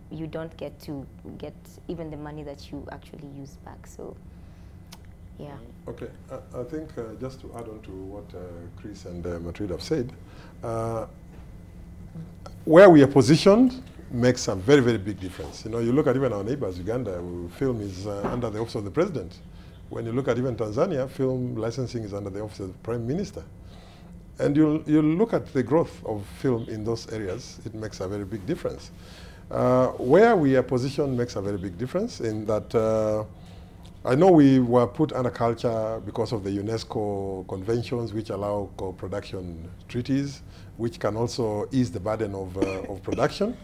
you don't get to get even the money that you actually use back. So, yeah. Okay, I think just to add on to what Chris and Matrida have said, where we are positioned makes a very, very big difference. You know, you look at even our neighbors, Uganda, film is under the office of the president. When you look at even Tanzania, film licensing is under the office of the prime minister. And you'll look at the growth of film in those areas, it makes a very big difference. Where we are positioned makes a very big difference in that I know we were put under culture because of the UNESCO conventions which allow co-production treaties, which can also ease the burden of production.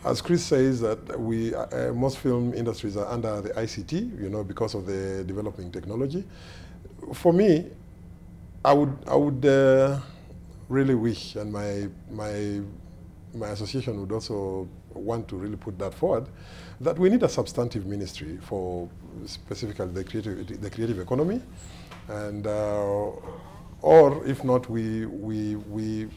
As Chris says, that most film industries are under the ICT, you know, because of the developing technology. For me, I would really wish, and my association would also want to really put that forward, that we need a substantive ministry for specifically the creative economy, and or if not, we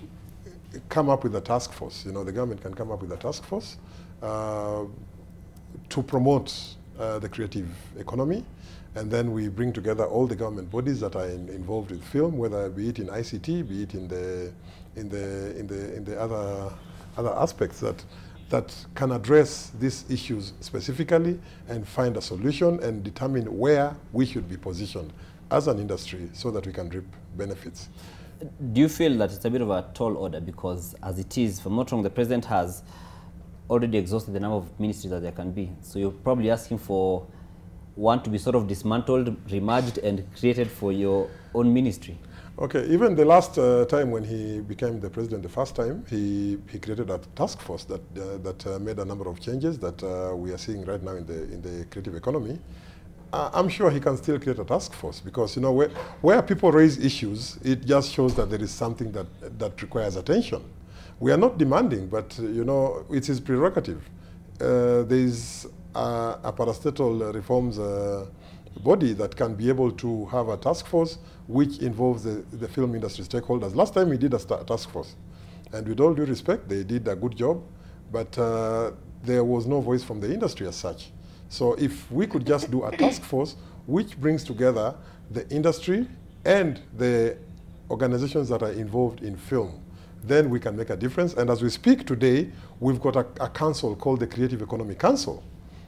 come up with a task force. You know, the government can come up with a task force to promote the creative economy. And then we bring together all the government bodies that are involved with film, whether be it in ICT, be it in the other aspects that can address these issues specifically and find a solution and determine where we should be positioned as an industry so that we can reap benefits. Do you feel that it's a bit of a tall order because, as it is, if I'm not wrong, the president has already exhausted the number of ministries that there can be. So you're probably asking for one to be sort of dismantled, remerged, and created for your own ministry. Okay, even the last time when he became the president the first time, he created a task force that made a number of changes that we are seeing right now in the creative economy. I'm sure he can still create a task force because, you know, where people raise issues, it just shows that there is something that requires attention. We are not demanding, but, you know, it's his prerogative. There is a parastatal reforms body that can be able to have a task force which involves the film industry stakeholders. Last time we did a task force, and with all due respect, they did a good job, but there was no voice from the industry as such. So if we could just do a task force which brings together the industry and the organizations that are involved in film, then we can make a difference. And as we speak today, we've got a council called the Creative Economy Council,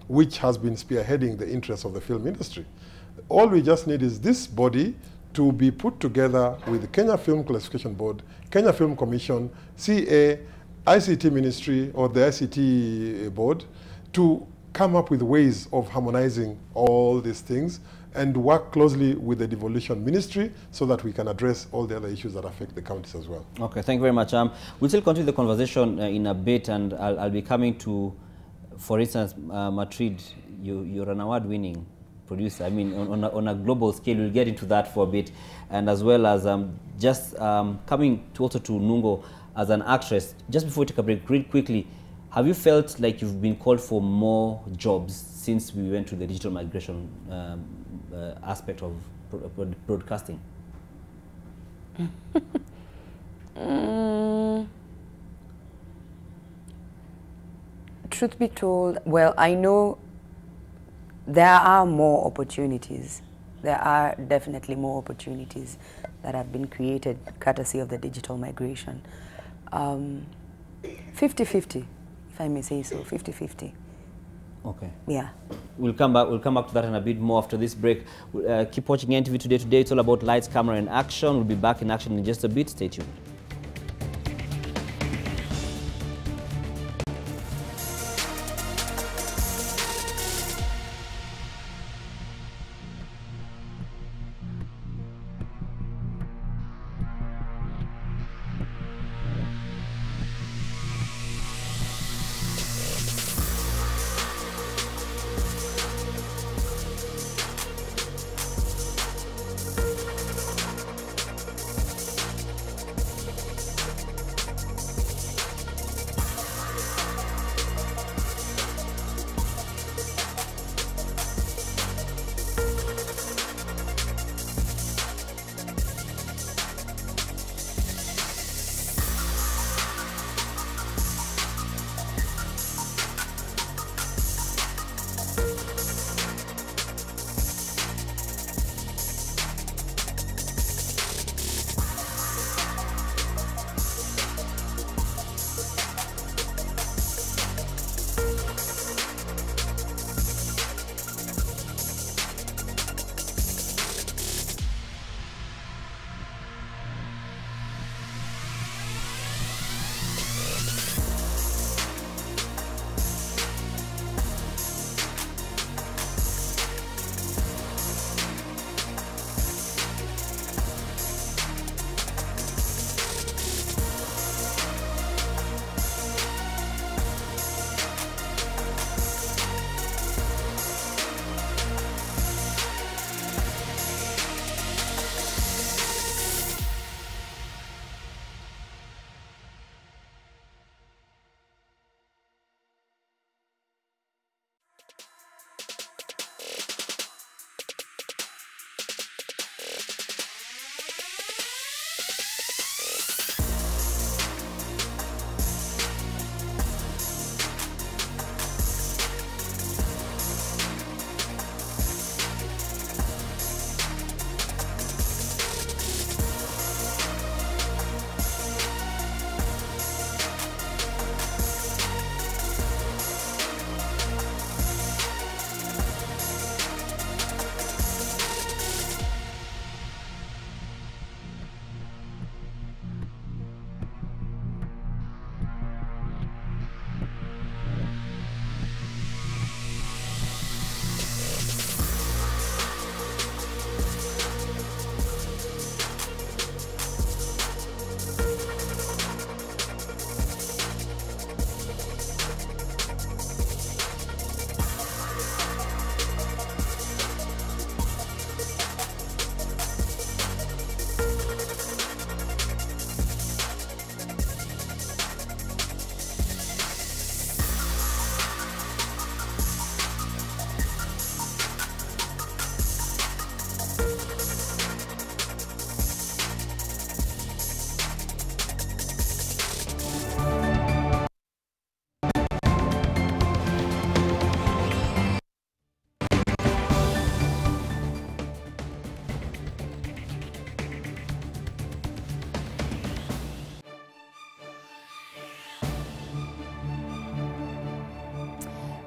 which has been spearheading the interests of the film industry. All we just need is this body to be put together with the Kenya Film Classification Board, Kenya Film Commission, CA, ICT Ministry, or the ICT Board, to come up with ways of harmonizing all these things and work closely with the Devolution Ministry so that we can address all the other issues that affect the counties as well. Okay, thank you very much. We'll still continue the conversation in a bit, and I'll be coming to, for instance, Matrid, you're an award-winning producer. I mean, on a global scale, we'll get into that for a bit. And as well as coming also to Nungo as an actress, just before we take a break, real quickly, have you felt like you've been called for more jobs since we went to the digital migration aspect of broadcasting? Truth be told, well, I know there are more opportunities. There are definitely more opportunities that have been created courtesy of the digital migration. 50-50, if I may say so, 50-50. Okay. Yeah. We'll come back to that in a bit more after this break. Keep watching NTV Today. Today it's all about lights, camera, and action. We'll be back in action in just a bit. Stay tuned.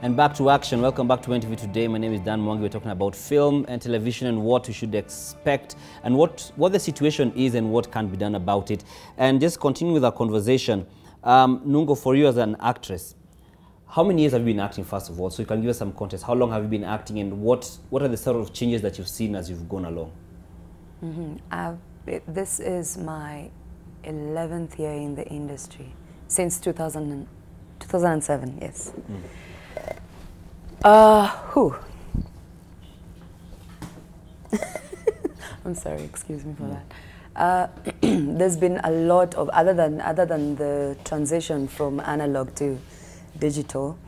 And back to action. Welcome back to NTV Today. My name is Dann Mwangi. We're talking about film and television and what we should expect and what the situation is and what can be done about it. And just continue with our conversation. Nungo, for you as an actress, how many years have you been acting, first of all? So you can give us some context. How long have you been acting, and what are the sort of changes that you've seen as you've gone along? This is my 11th year in the industry, since 2007, yes. I'm sorry, excuse me for that. There's been a lot of, other than the transition from analog to digital,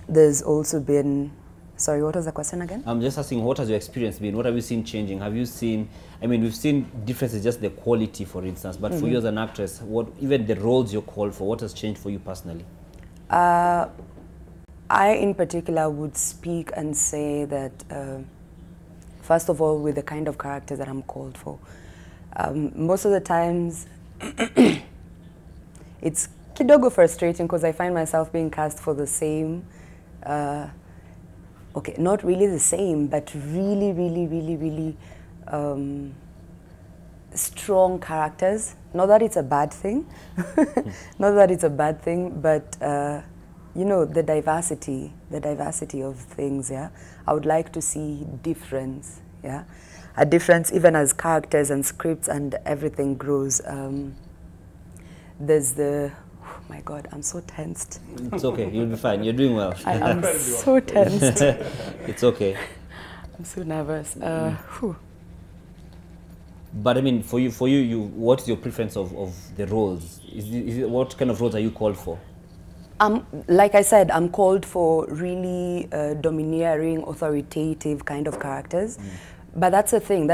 there's also been, sorry, what was the question again? I'm just asking, what has your experience been? What have you seen changing? Have you seen, I mean, we've seen differences, just the quality, for instance, but for you as an actress, even the roles you're called for, what has changed for you personally? I, in particular, would speak and say that, first of all, with the kind of character that I'm called for, most of the times, it's kidogo frustrating because I find myself being cast for the same, okay, not really the same, but really strong characters. Not that it's a bad thing, not that it's a bad thing, but you know, the diversity of things, yeah. I would like to see difference, yeah. A difference even as characters and scripts and everything grows. There's the, oh my God, I'm so tensed. It's okay, you'll be fine, you're doing well. I am so tensed. It's okay. I'm so nervous. But I mean, for you, what is your preference of the roles? What kind of roles are you called for? Like I said, I'm called for really domineering, authoritative kind of characters. But that's a thing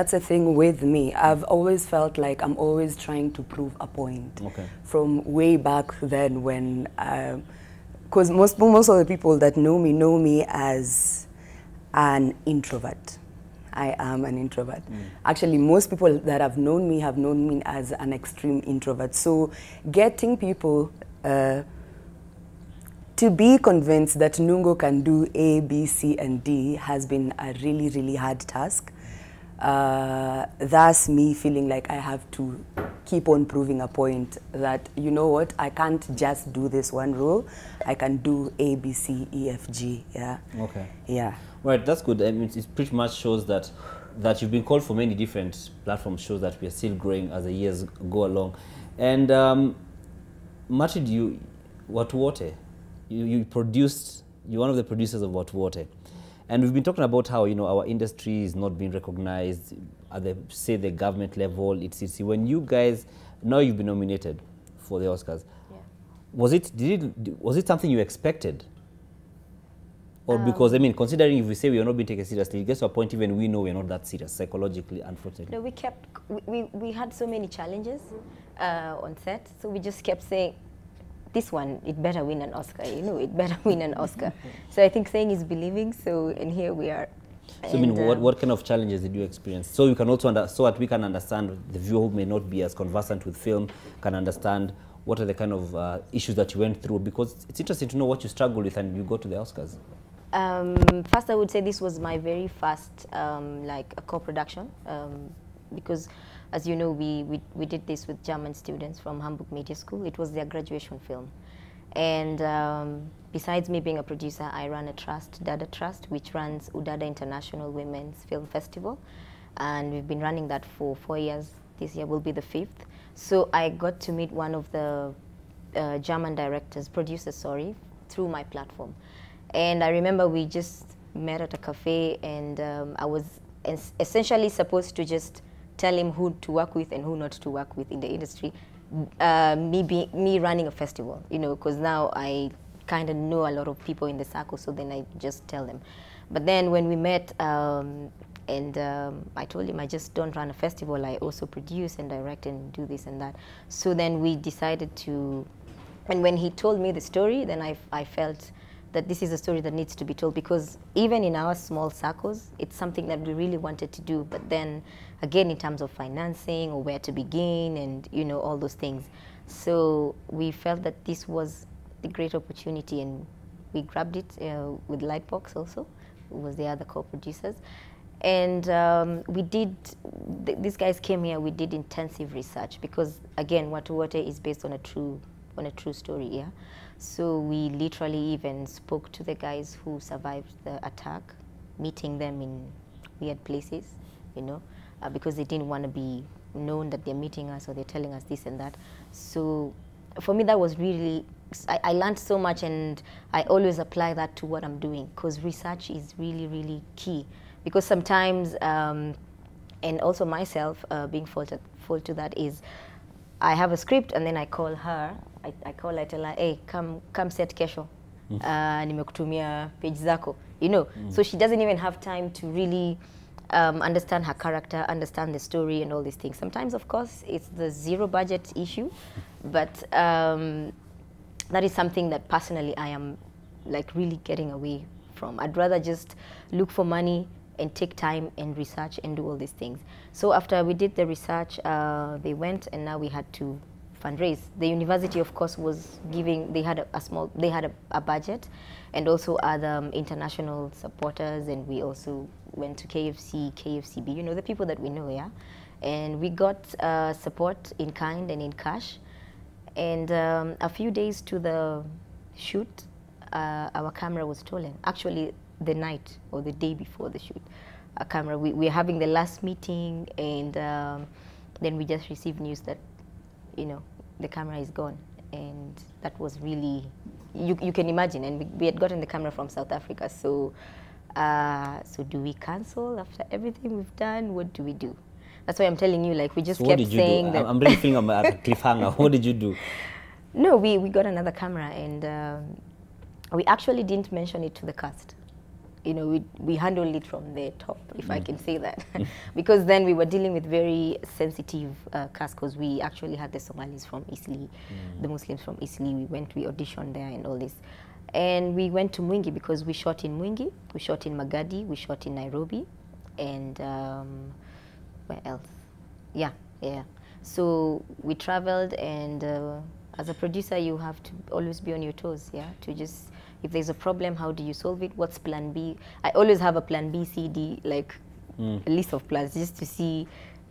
with me. I've always felt like I'm always trying to prove a point. Okay. From way back then when, because most of the people that know me as an introvert. I am an introvert. Actually, most people that have known me as an extreme introvert. So getting people to be convinced that Nungo can do A, B, C, and D has been a really hard task. That's me feeling like I have to keep on proving a point that, you know what, I can't just do this one role. I can do A, B, C, E, F, G, yeah. Okay. Yeah. Right, that's good. I mean, it pretty much shows that you've been called for many different platforms, shows that we are still growing as the years go along. And Martin, Watu Wote, you're one of the producers of Watu Wote. And we've been talking about how, you know, our industry is not being recognized at the government level, etc. When you guys, now you've been nominated for the Oscars, yeah. Was it something you expected? Or because, I mean, considering if we say we are not being taken seriously, it gets to a point even we know we're not that serious psychologically, unfortunately. No, we had so many challenges on set, so we just kept saying, this one, it better win an Oscar, you know, it better win an Oscar. So I think saying is believing, so, and here we are. So, I mean, what kind of challenges did you experience? So you can also, so that we can understand, the viewer who may not be as conversant with film can understand what are the kind of issues that you went through, because it's interesting to know what you struggled with and you go to the Oscars. First, I would say this was my very first, like, a co-production, because, as you know, we did this with German students from Hamburg Media School. It was their graduation film. And besides me being a producer, I run a trust, Dada Trust, which runs Udada International Women's Film Festival. And we've been running that for 4 years. This year will be the 5th. So I got to meet one of the German producers, through my platform. And I remember we just met at a cafe, and I was essentially supposed to just tell him who to work with and who not to work with in the industry. Me running a festival, you know, because now I kind of know a lot of people in the circle, so then I just tell them. But then when we met, I told him I just don't run a festival, I also produce and direct and do this and that. So then we decided to, and when he told me the story, then I felt that this is a story that needs to be told, because even in our small circles, it's something that we really wanted to do. But then again, in terms of financing or where to begin and, you know, all those things. So we felt that this was the great opportunity, and We grabbed it with Lightbox also, who was the other co-producers. And we did, these guys came here, we did intensive research because, again, Watu Wote is based on a true story, yeah? So we literally even spoke to the guys who survived the attack, meeting them in weird places, you know, because they didn't want to be known that they're meeting us or they're telling us this and that. So for me, that was really, I learned so much, and I always apply that to what I'm doing, because research is really, really key. Because sometimes, and also myself being fault to that is, I have a script and then I call her, I call her, tell her, hey, come set kesho, nimekutumia page zako, you know. So she doesn't even have time to really understand her character, understand the story and all these things. Sometimes, of course, it's the zero budget issue, but that is something that personally I am like really getting away from. I'd rather just look for money and take time and research and do all these things. So after we did the research, they went, and now we had to fundraise. The university, of course, was giving, they had a budget, and also other international supporters, and we also went to KFC, KFCB, you know, the people that we know, yeah? And we got support in kind and in cash. And a few days to the shoot, our camera was stolen. Actually, the night or the day before the shoot, a camera, we were having the last meeting, and then we just received news that, you know, the camera is gone. And that was really, you can imagine, and we had gotten the camera from South Africa. So, so do we cancel after everything we've done? What do we do? That's why I'm telling you, like, we just kept saying that. I'm really feeling I'm at a cliffhanger. What did you do? No, we got another camera, and we actually didn't mention it to the cast. You know, we handled it from the top, if I can say that. Because then we were dealing with very sensitive cast, because we actually had the Somalis from Eastleigh, the Muslims from Eastleigh. We auditioned there and all this. And we went to Mwingi because we shot in Mwingi, we shot in Magadi, we shot in Nairobi, and where else? Yeah. So we traveled, and as a producer, you have to always be on your toes, yeah, to just, if there's a problem, how do you solve it? What's plan B? I always have a plan B, C, D, like a list of plans, just to see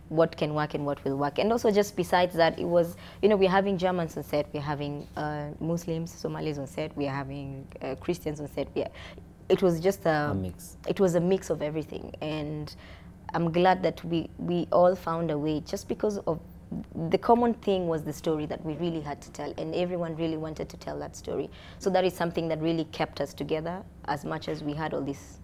what can work and what will work. And also, just besides that, it was, you know, we're having Germans on set, we're having Muslims, Somalis on set, we're having Christians on set. It was just a mix. It was a mix of everything. And I'm glad that we all found a way, just because of the common thing was the story that we really had to tell, and everyone really wanted to tell that story. So that is something that really kept us together, as much as we had all these,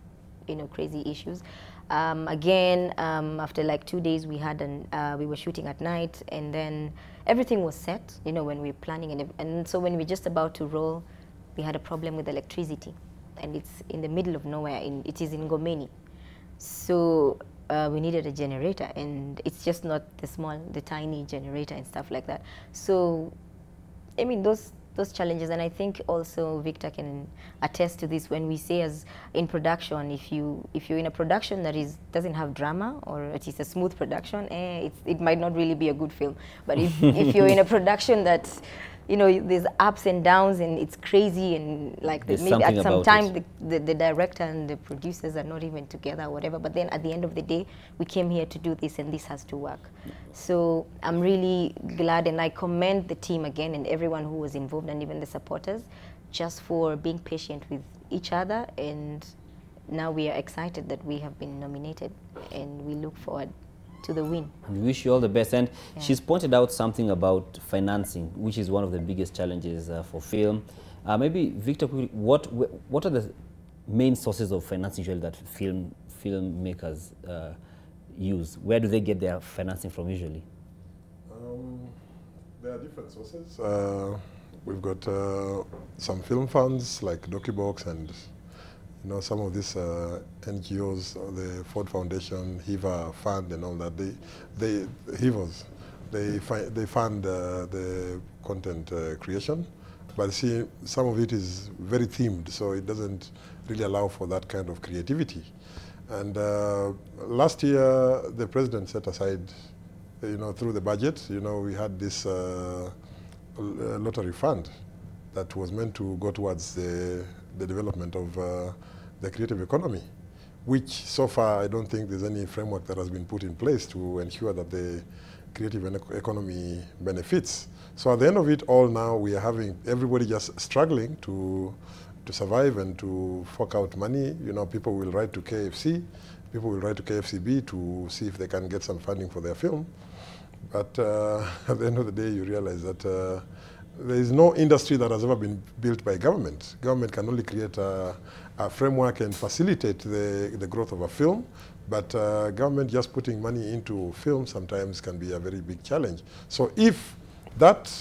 you know, crazy issues. Again, after like 2 days, we were shooting at night, and then everything was set, you know, when we were planning, and so when we were just about to roll, we had a problem with electricity, and it's in the middle of nowhere. It is in Ngomeni, so we needed a generator, and it's just not the tiny generator and stuff like that. So, I mean, those challenges, and I think also Victor can attest to this, when we say as in production, if you're in a production that doesn't have drama, or it is a smooth production, it might not really be a good film. But if you're in a production that, you know, there's ups and downs, and it's crazy, and like maybe at some time the director and the producers are not even together or whatever, but then at the end of the day, we came here to do this, and this has to work. So I'm really glad, and I commend the team again, and everyone who was involved, and even the supporters, just for being patient with each other. And now we are excited that we have been nominated, and we look forward to the win. We wish you all the best. And she's pointed out something about financing, which is one of the biggest challenges for film. Maybe, Victor, what are the main sources of financing usually that filmmakers use? Where do they get their financing from usually? There are different sources. We've got some film funds like DocuBox, and you know, some of these NGOs, the Ford Foundation, HIVA Fund, and all that. They fund the content creation, but see, some of it is very themed, so it doesn't really allow for that kind of creativity. And last year, the president set aside, you know, through the budget, you know, we had this lottery fund that was meant to go towards the the development of the creative economy, which so far I don't think there's any framework that has been put in place to ensure that the creative economy benefits. So at the end of it all now, we are having everybody just struggling to survive and to fork out money. You know, people will write to KFC, people will write to KFCB to see if they can get some funding for their film. But at the end of the day, you realize that there is no industry that has ever been built by government. Government can only create a framework and facilitate the growth of a film, but government just putting money into film sometimes can be a very big challenge. So if that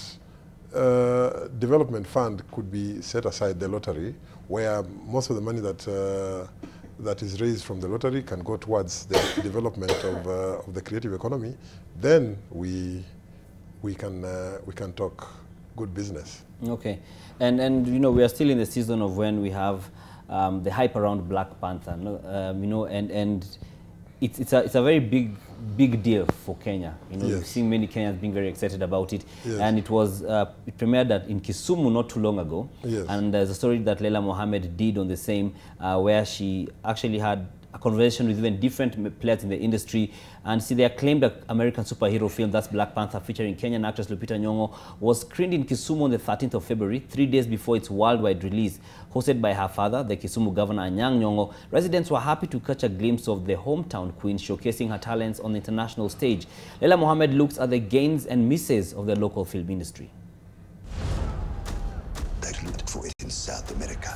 development fund could be set aside, the lottery, where most of the money that is raised from the lottery can go towards the development of the creative economy, then we can talk good business. Okay, and you know, we are still in the season of when we have the hype around Black Panther, you know, and it's a very big deal for Kenya. You know, Yes. We've seen many Kenyans being very excited about it, Yes. and it premiered in Kisumu not too long ago. Yes. And there's a story that Leila Mohammed did on the same, where she actually had a conversation with even different players in the industry, and see, the acclaimed American superhero film, that's Black Panther, featuring Kenyan actress Lupita Nyong'o, was screened in Kisumu on the 13th of February, 3 days before its worldwide release. Hosted by her father, the Kisumu governor Anyang' Nyong'o, residents were happy to catch a glimpse of the hometown queen showcasing her talents on the international stage. Leila Mohammed looks at the gains and misses of the local film industry. They looked for it in South America.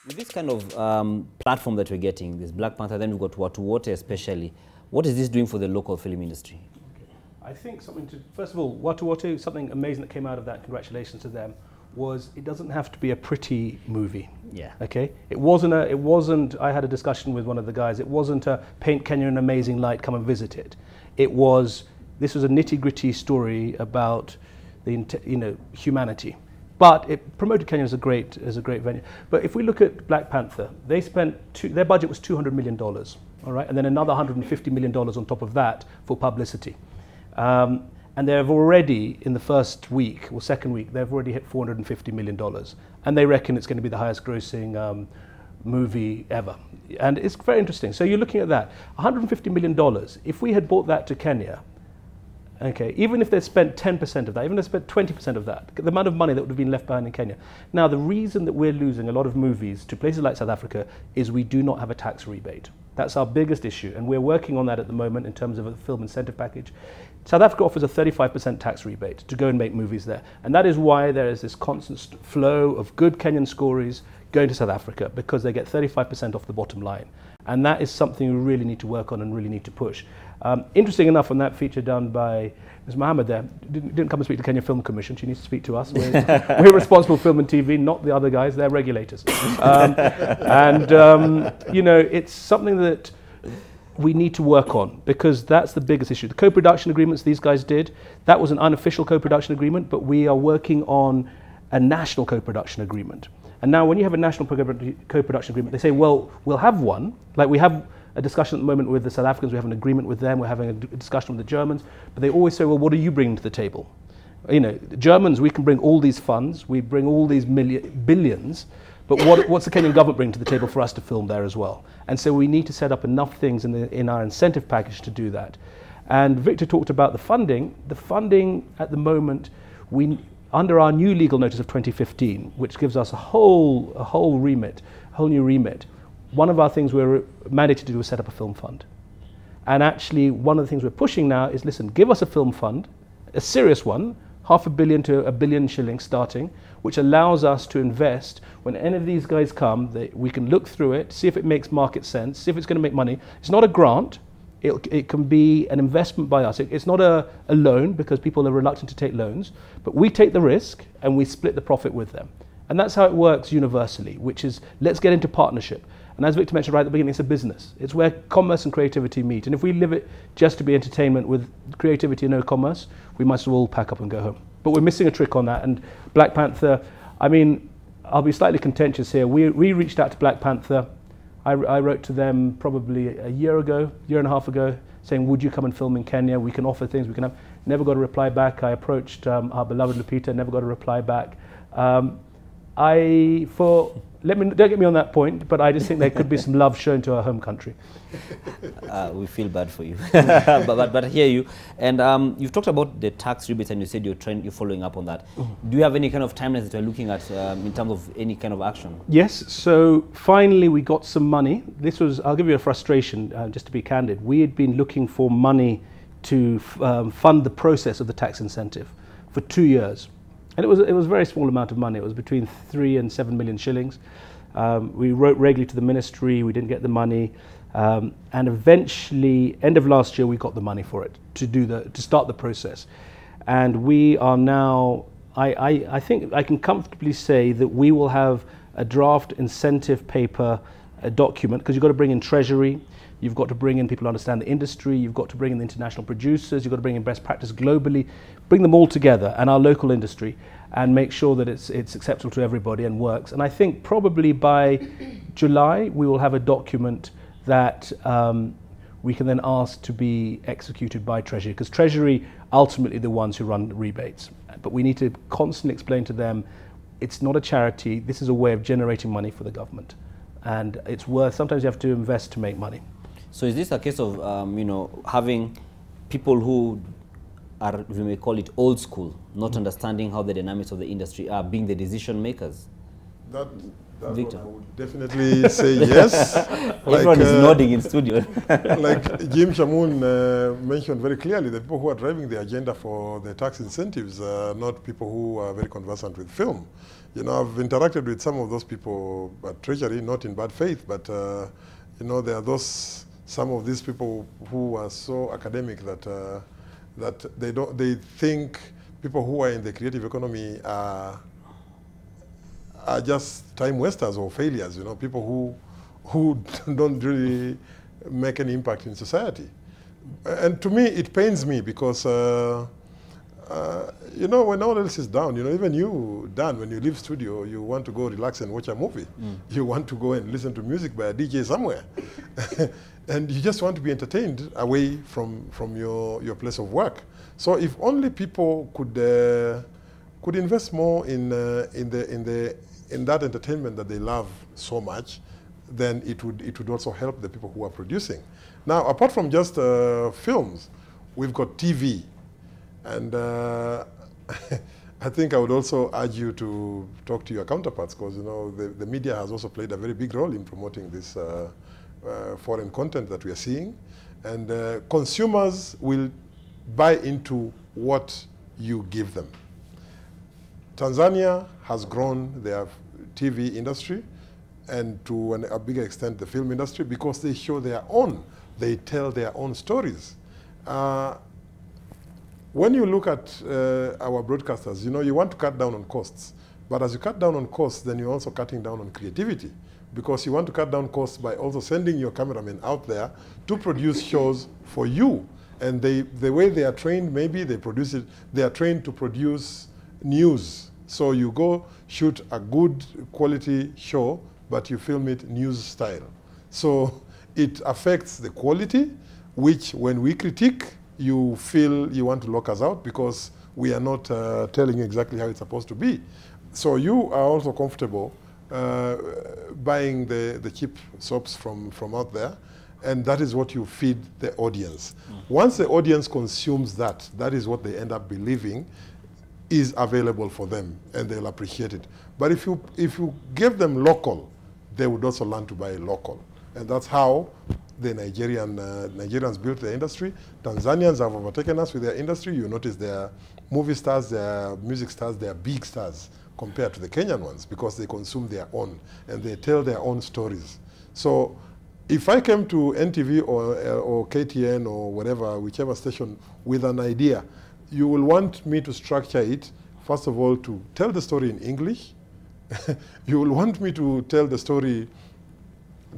With this kind of platform that we're getting, this Black Panther, then we've got Watu Wote especially, what is this doing for the local film industry? I think something to, first of all, Watu Wote, something amazing that came out of that, congratulations to them, was it doesn't have to be a pretty movie. Yeah. Okay? It wasn't, I had a discussion with one of the guys, it wasn't a paint Kenya an amazing light, come and visit it. This was a nitty-gritty story about humanity. But it promoted Kenya as a great venue. But if we look at Black Panther, they spent, their budget was $200 million, all right? And then another $150 million on top of that for publicity. And they've already, in the first week or second week, they've already hit $450 million. And they reckon it's going to be the highest grossing movie ever. And it's very interesting. So you're looking at that, $150 million. If we had bought that to Kenya, okay, even if they spent 10% of that, even if they spent 20% of that, the amount of money that would have been left behind in Kenya. Now, the reason that we're losing a lot of movies to places like South Africa is we do not have a tax rebate. That's our biggest issue, and we're working on that at the moment in terms of a film incentive package. South Africa offers a 35% tax rebate to go and make movies there, and that is why there is this constant flow of good Kenyan stories going to South Africa, because they get 35% off the bottom line. And that is something we really need to work on and really need to push. Interesting enough, on that feature done by Ms. Mohammed there, didn't come and speak to the Kenya Film Commission. She needs to speak to us. We're responsible for film and TV, not the other guys. They're regulators. It's something that we need to work on, because that's the biggest issue. The co-production agreements these guys did, that was an unofficial co-production agreement, but we are working on a national co-production agreement. And now when you have a national co-production agreement, they say, well, we'll have one. Like we have a discussion at the moment with the South Africans, we have an agreement with them, we're having a discussion with the Germans, but they always say, well, what are you bringing to the table? The Germans, we can bring all these funds, we bring all these billions, but what's the Kenyan government bring to the table for us to film there as well? And so we need to set up enough things in our incentive package to do that. And Victor talked about the funding. The funding at the moment, under our new legal notice of 2015, which gives us a whole new remit, one of our things we're mandated to do is set up a film fund. And actually, one of the things we're pushing now is, listen, give us a film fund, a serious one, $500 million to $1 billion shillings starting, which allows us to invest. When any of these guys come, we can look through it, see if it makes market sense, see if it's going to make money. It's not a grant. It can be an investment by us. It's not a loan, because people are reluctant to take loans, but we take the risk and we split the profit with them. And that's how it works universally, which is, let's get into partnership. And as Victor mentioned right at the beginning, it's a business. It's where commerce and creativity meet. And if we live it just to be entertainment with creativity and no commerce, we might as well pack up and go home. But we're missing a trick on that. And Black Panther, I mean, I'll be slightly contentious here. We reached out to Black Panther. I wrote to them probably a year and a half ago, saying, would you come and film in Kenya? We can offer things, we can have. Never got a reply back. I approached our beloved Lupita, never got a reply back. Don't get me on that point, but I just think there could be some love shown to our home country. We feel bad for you, but I hear you. And you've talked about the tax rebates, and you said you're following up on that. Do you have any kind of timelines that you're looking at in terms of any kind of action? Yes. So finally, we got some money. This was, I'll give you a frustration, just to be candid. We had been looking for money to fund the process of the tax incentive for 2 years. And it was a very small amount of money. It was between 3 and 7 million shillings. We wrote regularly to the ministry. We didn't get the money, and eventually, end of last year, we got the money for it to start the process. And we are now. I think I can comfortably say that we will have a draft incentive paper, a document, because you've got to bring in Treasury. You've got to bring in people who understand the industry. You've got to bring in the international producers. You've got to bring in best practice globally. Bring them all together, and our local industry, and make sure that it's acceptable to everybody and works. And I think probably by July we will have a document that we can then ask to be executed by Treasury, because Treasury ultimately the ones who run the rebates. But we need to constantly explain to them, it's not a charity. This is a way of generating money for the government, and it's worth. Sometimes you have to invest to make money. So is this a case of having people who are, we may call it old school, not understanding how the dynamics of the industry are, being the decision makers? That Victor. one I would definitely say yes. Everyone is nodding in studio. Like Jim Shamoon mentioned very clearly, the people who are driving the agenda for the tax incentives are not people who are very conversant with film. You know, I've interacted with some of those people at Treasury, not in bad faith, but you know, there are some of these people who are so academic that they think people who are in the creative economy are just time wasters or failures, you know, people who don't really make any impact in society. And to me, it pains me because, you know, when all else is down, you know, even you, Dan, when you leave studio, you want to go relax and watch a movie. You want to go and listen to music by a DJ somewhere. And you just want to be entertained away from your place of work. So if only people could invest more in that entertainment that they love so much, then it would also help the people who are producing. Now, apart from just films, we've got TV, and I think I would also urge you to talk to your counterparts, because you know the media has also played a very big role in promoting this foreign content that we are seeing, and consumers will buy into what you give them. Tanzania has grown their TV industry, and to a bigger extent the film industry, because they show their own, they tell their own stories. When you look at our broadcasters, you know, you want to cut down on costs, but as you cut down on costs, then you're also cutting down on creativity, because you want to cut down costs by also sending your cameramen out there to produce shows for you. And the way they are trained, maybe they are trained to produce news. So you go shoot a good quality show, but you film it news style. So it affects the quality, which when we critique, you feel you want to lock us out because we are not telling you exactly how it's supposed to be. So you are also comfortable buying the cheap soaps from out there, and that is what you feed the audience. Once the audience consumes that, that is what they end up believing is available for them, and they'll appreciate it. But if you give them local, they would also learn to buy local. And that's how the Nigerians built their industry. Tanzanians have overtaken us with their industry. You notice their movie stars, their music stars, they are big stars compared to the Kenyan ones, because they consume their own, and they tell their own stories. So if I came to NTV or KTN or whatever, whichever station, with an idea, you will want me to structure it, first of all, to tell the story in English. You will want me to tell the story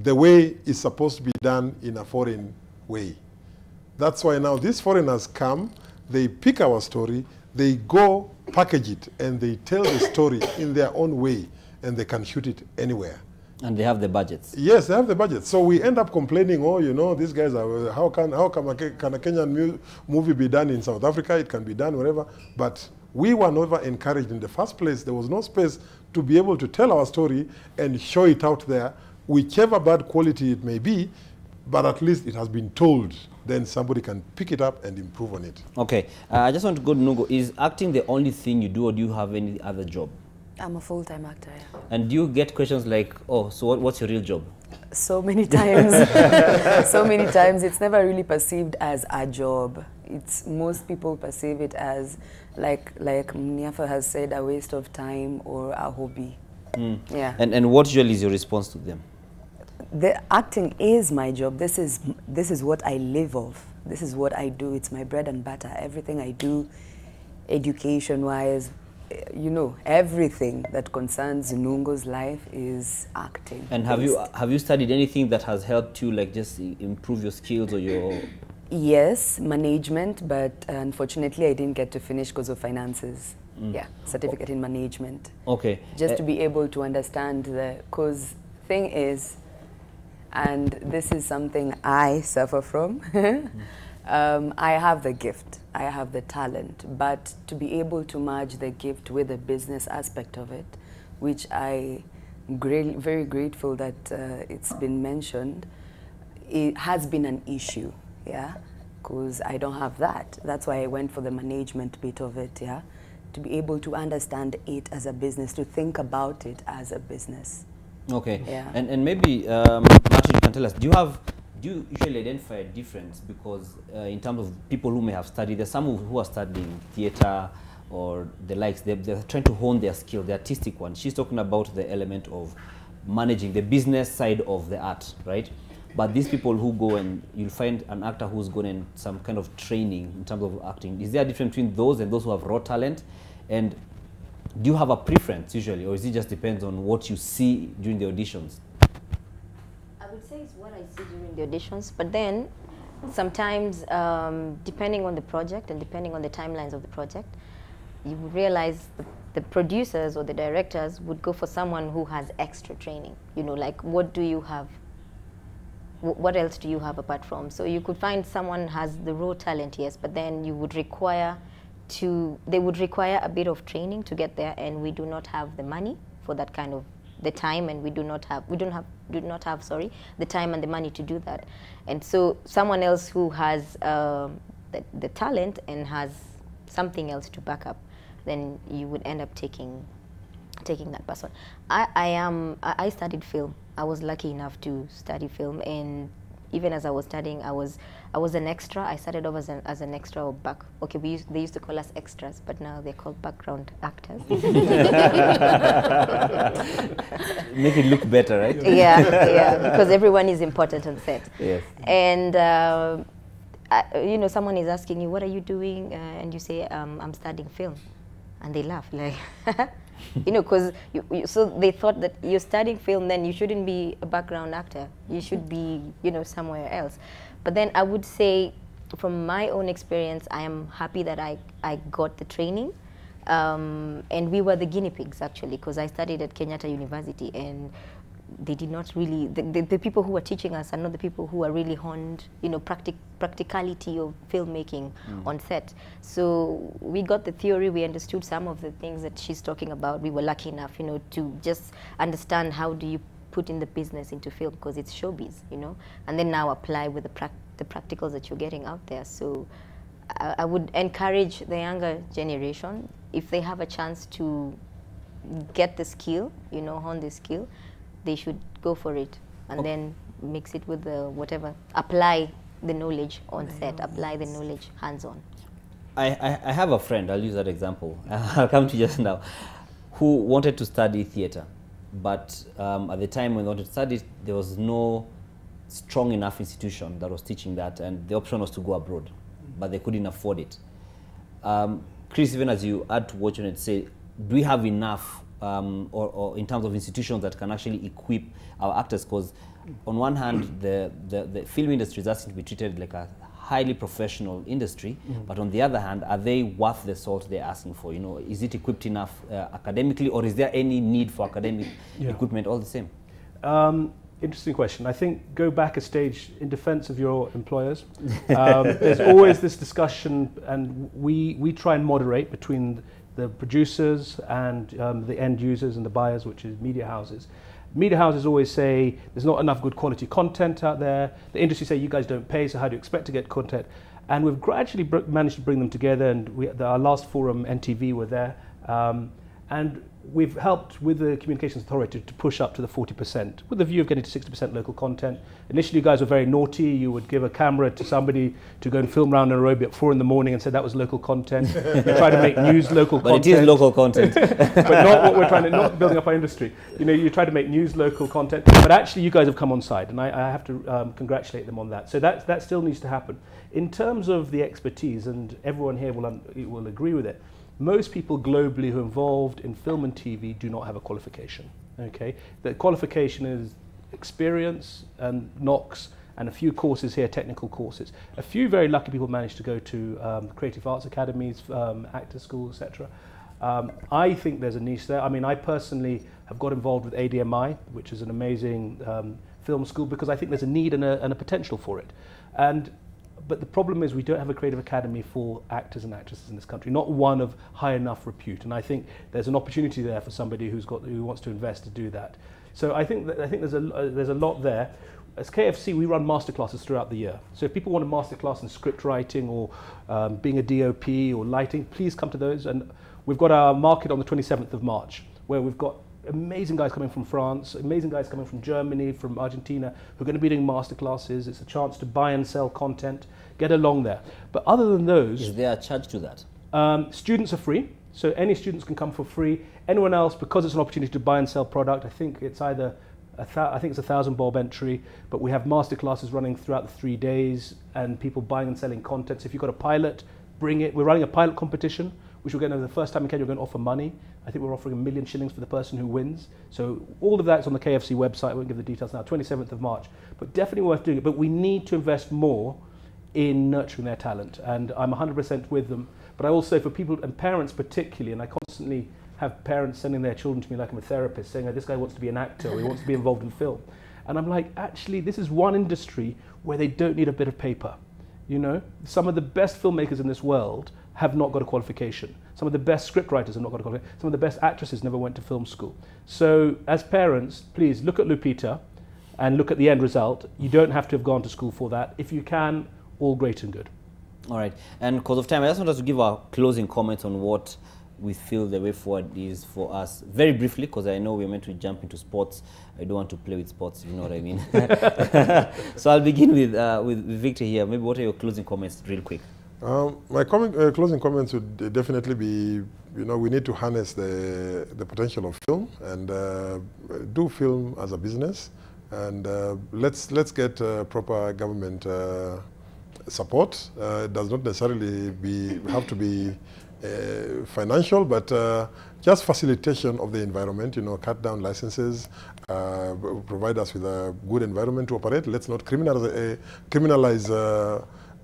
the way it's supposed to be done in a foreign way. That's why now these foreigners come, they pick our story, they go package it, and they tell the story in their own way, and they can shoot it anywhere. And they have the budgets. Yes, they have the budget. So we end up complaining, oh, you know, these guys are, how can a Kenyan movie be done in South Africa? It can be done wherever. But we were never encouraged in the first place. There was no space to be able to tell our story and show it out there, whichever bad quality it may be, but at least it has been told. Then somebody can pick it up and improve on it. Okay, I just want to go to Nugo. Is acting the only thing you do, or do you have any other job? I'm a full-time actor, yeah. And do you get questions like, oh, so what's your real job? So many times. So many times. It's never really perceived as a job. It's, most people perceive it as, like Mniafa has said, a waste of time or a hobby. Yeah. And what usually is your response to them? The acting is my job. This is what I live off. This is what I do. It's my bread and butter. Everything I do, education-wise, you know, everything that concerns Nungo's life is acting. And have you studied anything that has helped you, like, just improve your skills or your? Yes, management, but unfortunately I didn't get to finish because of finances. Yeah, certificate in management. Okay. Just to be able to understand because thing is, and this is something I suffer from, I have the gift, I have the talent, but to be able to merge the gift with the business aspect of it, which I'm very grateful that it's been mentioned, it has been an issue, yeah, because I don't have that. That's why I went for the management bit of it, yeah, to be able to understand it as a business, to think about it as a business. Okay. Yeah. And maybe, Martin, you can tell us, do you usually identify a difference? Because in terms of people who may have studied, there's some who are studying theater or the likes, they're trying to hone their skill, the artistic one. She's talking about the element of managing the business side of the art, right? But these people who go and you'll find an actor who's gone in some kind of training in terms of acting. Is there a difference between those and those who have raw talent? And do you have a preference usually, or is it just depends on what you see during the auditions? I would say it's what I see during the auditions, but then sometimes, depending on the project and depending on the timelines of the project, you would realize the producers or the directors would go for someone who has extra training. You know, like, what do you have? What else do you have apart from? So you could find someone has the raw talent, yes, but then you would require they would require a bit of training to get there, and we do not have the money for that kind of the time, and we do not have the time and the money to do that. And so someone else who has the talent and has something else to back up, then you would end up taking that person. I studied film. I was lucky enough to study film, and even as I was studying, I was an extra. I started off as an extra or back. Okay, they used to call us extras, but now they're called background actors. Make it look better, right? Yeah, because everyone is important on set. Yes. And you know, someone is asking you, "What are you doing?" And you say, "I'm studying film," and they laugh like. You know, because so they thought that you're studying film, then you shouldn't be a background actor. You should be, you know, somewhere else. But then I would say, from my own experience, I am happy that I got the training. And we were the guinea pigs, actually, because I studied at Kenyatta University, and they did not really, the people who were teaching us are not the people who are really honed, you know, practicality of filmmaking on set. So we got the theory, we understood some of the things that she's talking about. We were lucky enough, you know, to just understand how do you put in the business into film, because it's showbiz, you know, and then now apply with the practicals that you're getting out there. So I would encourage the younger generation, if they have a chance to get the skill, you know, hone the skill, they should go for it, and then mix it with the whatever. Apply the knowledge on set, apply the knowledge hands-on. I have a friend, I'll use that example, I'll come to just now, who wanted to study theater, but at the time when they wanted to study, there was no strong enough institution that was teaching that, and the option was to go abroad, but they couldn't afford it. Chris, even as you add to what you say, do we have enough or in terms of institutions that can actually equip our actors? Because on one hand, the film industry is asking to be treated like a highly professional industry, but on the other hand, are they worth the salt they're asking for? You know, is it equipped enough academically, or is there any need for academic equipment all the same? Interesting question. I think go back a stage in defense of your employers. There's always this discussion, and we try and moderate between the producers and the end users and the buyers, which is media houses. Media houses always say there's not enough good quality content out there. The industry say you guys don't pay, so how do you expect to get content? And we've gradually managed to bring them together, and our last forum, NTV, were there. And we've helped with the Communications Authority to push up to the 40%, with the view of getting to 60% local content. Initially, you guys were very naughty. You would give a camera to somebody to go and film around Nairobi at 4 in the morning and say that was local content. You try to make news local content. But it is local content. But not what we're trying to, not building up our industry. You know, you try to make news local content, but actually you guys have come on side, and I have to congratulate them on that. So that still needs to happen. In terms of the expertise, and everyone here will agree with it, most people globally who are involved in film and TV do not have a qualification. Okay, the qualification is experience and knocks, and a few courses here, technical courses. A few very lucky people manage to go to creative arts academies, actor school, etc. I think there's a niche there. I mean, I personally have got involved with ADMI, which is an amazing film school, because I think there's a need and a potential for it. But the problem is we don't have a creative academy for actors and actresses in this country, not one of high enough repute. And I think there's an opportunity there for somebody who wants to invest to do that. So I think there's a lot there. As KFC, we run masterclasses throughout the year. So if people want a masterclass in script writing or being a DOP or lighting, please come to those. And We've got our market on the 27th of March, where we've got amazing guys coming from France, amazing guys coming from Germany, from Argentina, who are going to be doing masterclasses. It's a chance to buy and sell content, get along there. But other than those... Is there a charge to that? Students are free, so any students can come for free. Anyone else, because it's an opportunity to buy and sell product, I think it's either, I think it's 1,000 bob entry, but we have masterclasses running throughout the 3 days and people buying and selling content. So if you've got a pilot, bring it. We're running a pilot competition, which we're going to, the first time in Kenya, we're going to offer money. I think we're offering 1 million shillings for the person who wins. So all of that's on the KFC website. I won't give the details now, 27th of March. But definitely worth doing it. But we need to invest more in nurturing their talent. And I'm 100% with them. But I also, for people and parents particularly, and I constantly have parents sending their children to me like I'm a therapist, saying, oh, this guy wants to be an actor, or he wants to be involved in film. And I'm like, actually, this is one industry where they don't need a bit of paper. You know, some of the best filmmakers in this world have not got a qualification. Some of the best scriptwriters have not got a qualification. Some of the best actresses never went to film school. So as parents, please look at Lupita and look at the end result. You don't have to have gone to school for that. If you can, all great and good. All right. And because of time, I just want us to give our closing comments on what we feel the way forward is for us. Very briefly, because I know we're meant to jump into sports. I don't want to play with sports, you know what I mean. So I'll begin with Victor here. Maybe what are your closing comments real quick? My closing comments would definitely be, you know, we need to harness the potential of film and do film as a business, and let's get proper government support. It does not necessarily have to be financial, but just facilitation of the environment, you know, cut down licenses, provide us with a good environment to operate. Let's not criminalize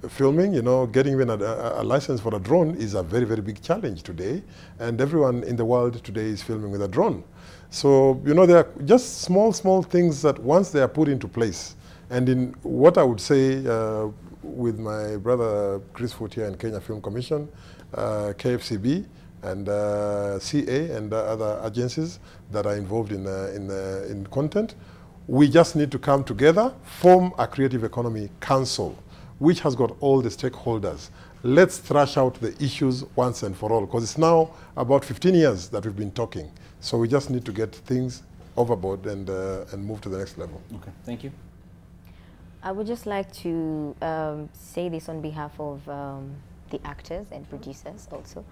filming. You know, getting even a license for a drone is a very, very big challenge today, and everyone in the world today is filming with a drone. So, you know, there are just small things that once they are put into place, and in what I would say with my brother Chris Foot here in Kenya Film Commission, KFCB, and CA and other agencies that are involved in content, we just need to come together, form a creative economy council, which has got all the stakeholders. Let's thrash out the issues once and for all, because it's now about 15 years that we've been talking. So we just need to get things overboard and move to the next level. Okay, thank you. I would just like to say this on behalf of the actors and producers also.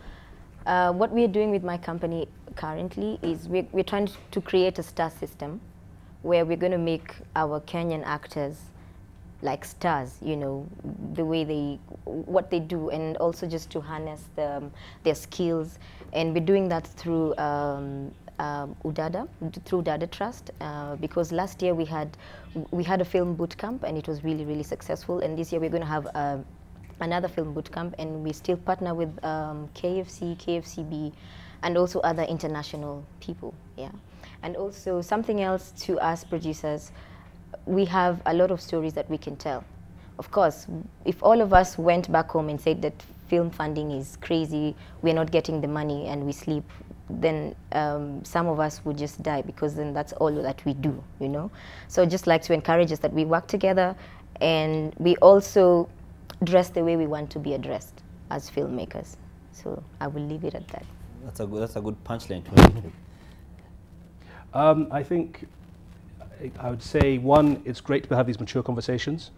What we are doing with my company currently is we're trying to create a star system where we're going to make our Kenyan actors like stars, you know, the way what they do, and also just to harness their skills. And we're doing that through UDADA, through Dada Trust, because last year we had a film boot camp and it was really, really successful. And this year we're going to have another film boot camp, and we still partner with KFC, KFCB, and also other international people. Yeah, and also something else to us producers. We have a lot of stories that we can tell. Of course, if all of us went back home and said that film funding is crazy, we're not getting the money, and we sleep, then some of us would just die, because then that's all that we do, you know. So I'd just like to encourage us that we work together, and we also dress the way we want to be addressed as filmmakers. So I will leave it at that. That's a good punchline to it. I think I would say, one, it's great to have these mature conversations.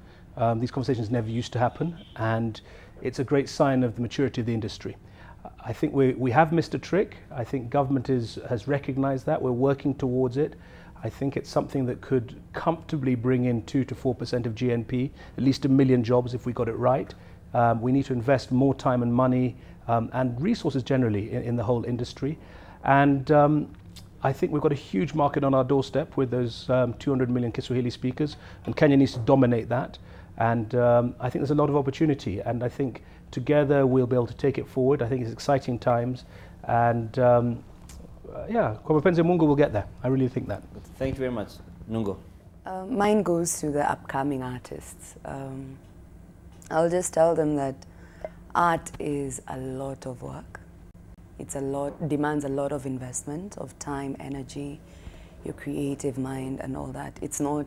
These conversations never used to happen, and it's a great sign of the maturity of the industry. I think we have missed a trick. I think government has recognized that. We're working towards it. I think it's something that could comfortably bring in 2 to 4% of GNP, at least 1 million jobs if we got it right. We need to invest more time and money and resources generally in the whole industry. And I think we've got a huge market on our doorstep with those 200 million Kiswahili speakers, and Kenya needs to dominate that. And I think there's a lot of opportunity, and I think together we'll be able to take it forward. I think it's exciting times, and yeah, kwa mapenzi ya Mungu will get there. I really think that. Thank you very much. Nungo. Mine goes to the upcoming artists. I'll just tell them that art is a lot of work. It's demands a lot of investment of time, energy, your creative mind and all that. It's not,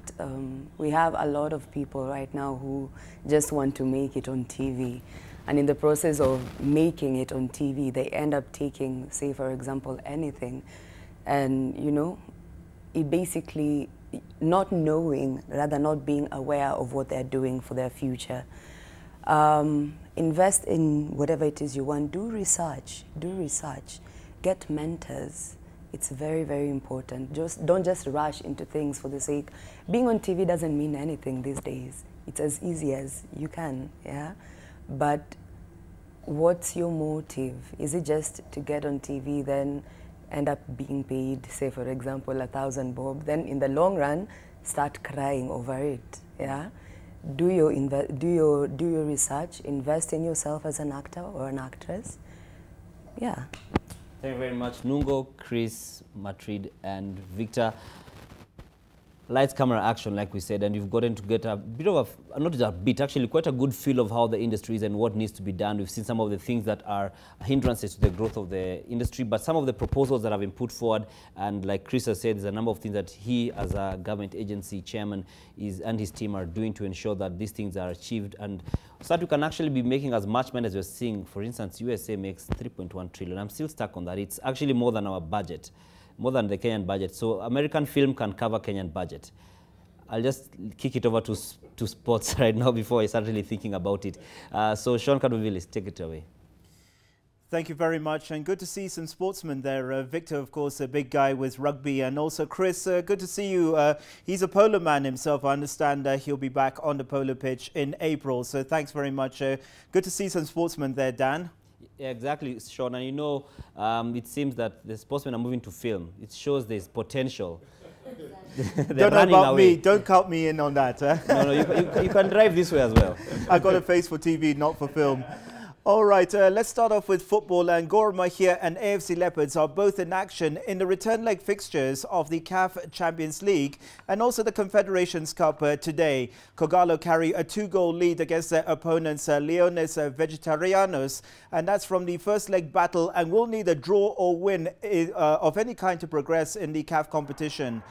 we have a lot of people right now who just want to make it on TV. And in the process of making it on TV, they end up taking, say, for example, anything. And, you know, it basically not knowing, rather not being aware of what they're doing for their future. Invest in whatever it is you want. Do research. Get mentors. It's very, very important. Don't just rush into things for the sake. Being on TV doesn't mean anything these days. It's as easy as you can, yeah? But what's your motive? Is it just to get on TV, then end up being paid, say for example, 1,000 bob? Then in the long run, start crying over it, yeah? Do your research, invest in yourself as an actor or an actress, yeah. Thank you very much, Nungo, Chris, Matrid, and Victor. Lights, camera, action, like we said, and you've gotten to get a bit of actually quite a good feel of how the industry is and what needs to be done. We've seen some of the things that are hindrances to the growth of the industry, but some of the proposals that have been put forward, and like Chris has said, there's a number of things that he, as a government agency chairman, and his team are doing to ensure that these things are achieved, and so that we can actually be making as much money as we're seeing. For instance, USA makes 3.1 trillion. I'm still stuck on that. It's actually more than our budget, more than the Kenyan budget. So American film can cover Kenyan budget. I'll just kick it over to sports right now before I start really thinking about it. So Sean Kaduvilis, take it away. Thank you very much, and good to see some sportsmen there. Victor, of course, a big guy with rugby, and also Chris, good to see you. He's a polo man himself. I understand he'll be back on the polo pitch in April, so thanks very much. Good to see some sportsmen there, Dan. Yeah, exactly, Sean. And you know, it seems that the sportsmen are moving to film. It shows there's potential. Don't know about me. Don't count me in on that. No, you can drive this way as well. I've got a face for TV, not for film. All right, let's start off with football. And Gor Mahia and AFC Leopards are both in action in the return leg fixtures of the CAF Champions League and also the Confederations Cup today. Kogalo carry a 2-goal lead against their opponents, Leones Vegetarianos, and that's from the first leg battle, and will need a draw or win of any kind to progress in the CAF competition.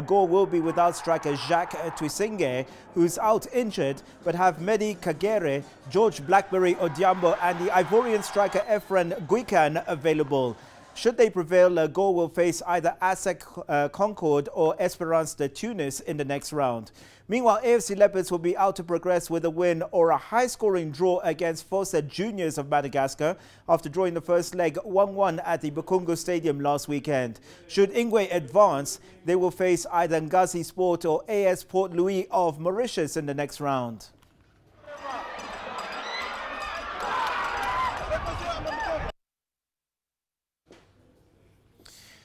Gor will be without striker Jacques Tuisinge, who's out injured, but have Mehdi Kagere, George Blackberry Odiambo and the Ivorian striker Efren Guican available. Should they prevail, Gor will face either ASEC Concord or Esperance de Tunis in the next round. Meanwhile, AFC Leopards will be out to progress with a win or a high-scoring draw against Fosa Juniors of Madagascar after drawing the first leg 1-1 at the Bukungu Stadium last weekend. Should Ingwe advance, they will face either Ngazi Sport or AS Port Louis of Mauritius in the next round.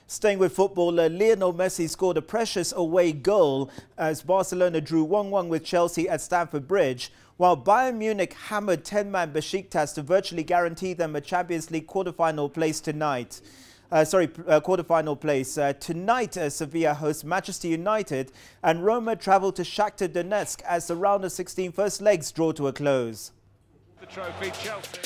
Staying with football, Lionel Messi scored a precious away goal as Barcelona drew 1-1 with Chelsea at Stamford Bridge, while Bayern Munich hammered 10-man Besiktas to virtually guarantee them a Champions League quarter-final place tonight. Quarter-final place. Tonight, Sevilla hosts Manchester United, and Roma travel to Shakhtar Donetsk as the round of 16 first legs draw to a close. The trophy, Chelsea.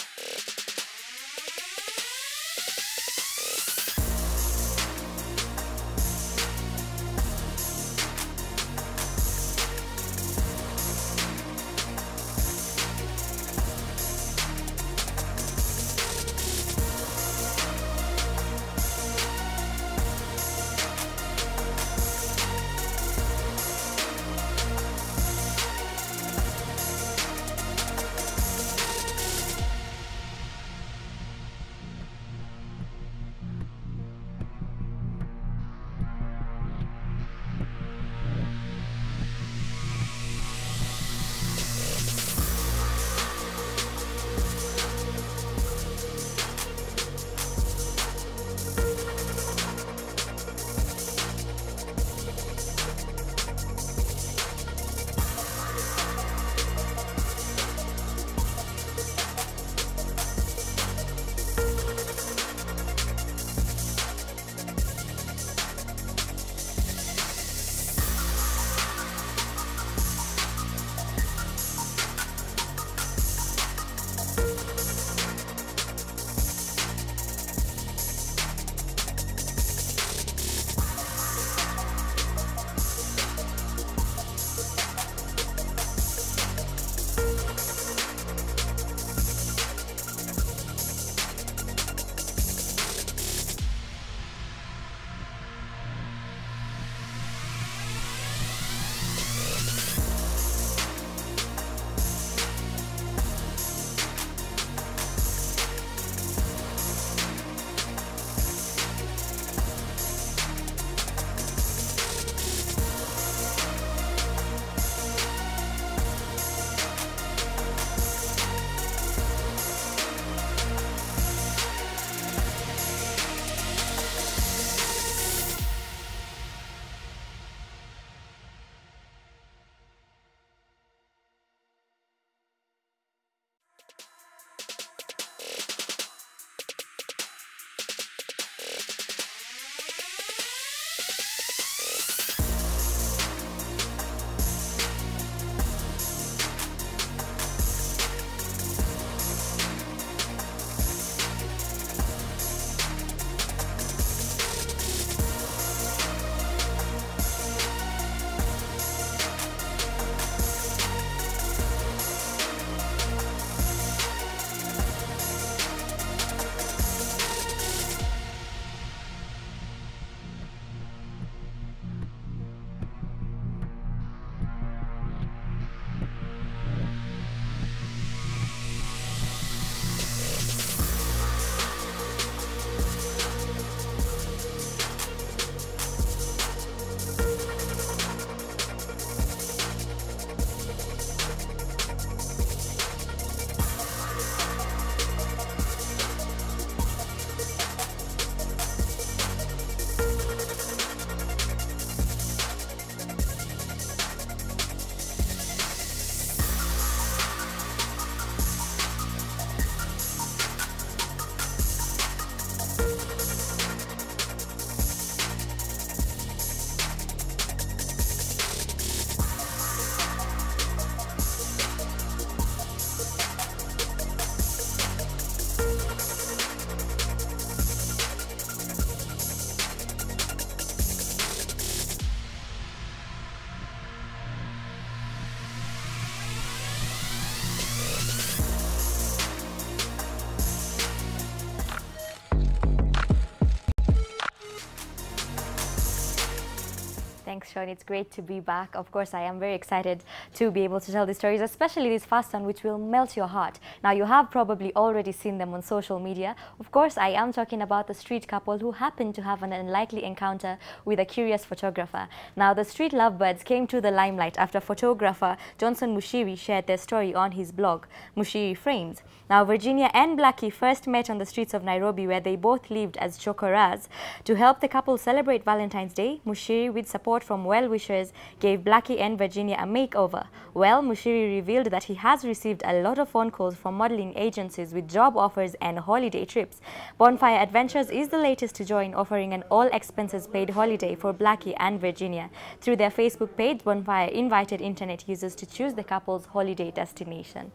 Thanks, Sean. It's great to be back. Of course, I am very excited to be able to tell these stories, especially this first one, which will melt your heart. Now, you have probably already seen them on social media. Of course, I am talking about the street couple who happened to have an unlikely encounter with a curious photographer. Now, the street lovebirds came to the limelight after photographer Johnson Mushiri shared their story on his blog, Mushiri Frames. Now, Virginia and Blackie first met on the streets of Nairobi, where they both lived as chokoras. To help the couple celebrate Valentine's Day, Mushiri, with support from well-wishers, gave Blackie and Virginia a makeover. Well, Mushiri revealed that he has received a lot of phone calls from modeling agencies with job offers and holiday trips. Bonfire Adventures is the latest to join, offering an all-expenses-paid holiday for Blackie and Virginia. Through their Facebook page, Bonfire invited internet users to choose the couple's holiday destination.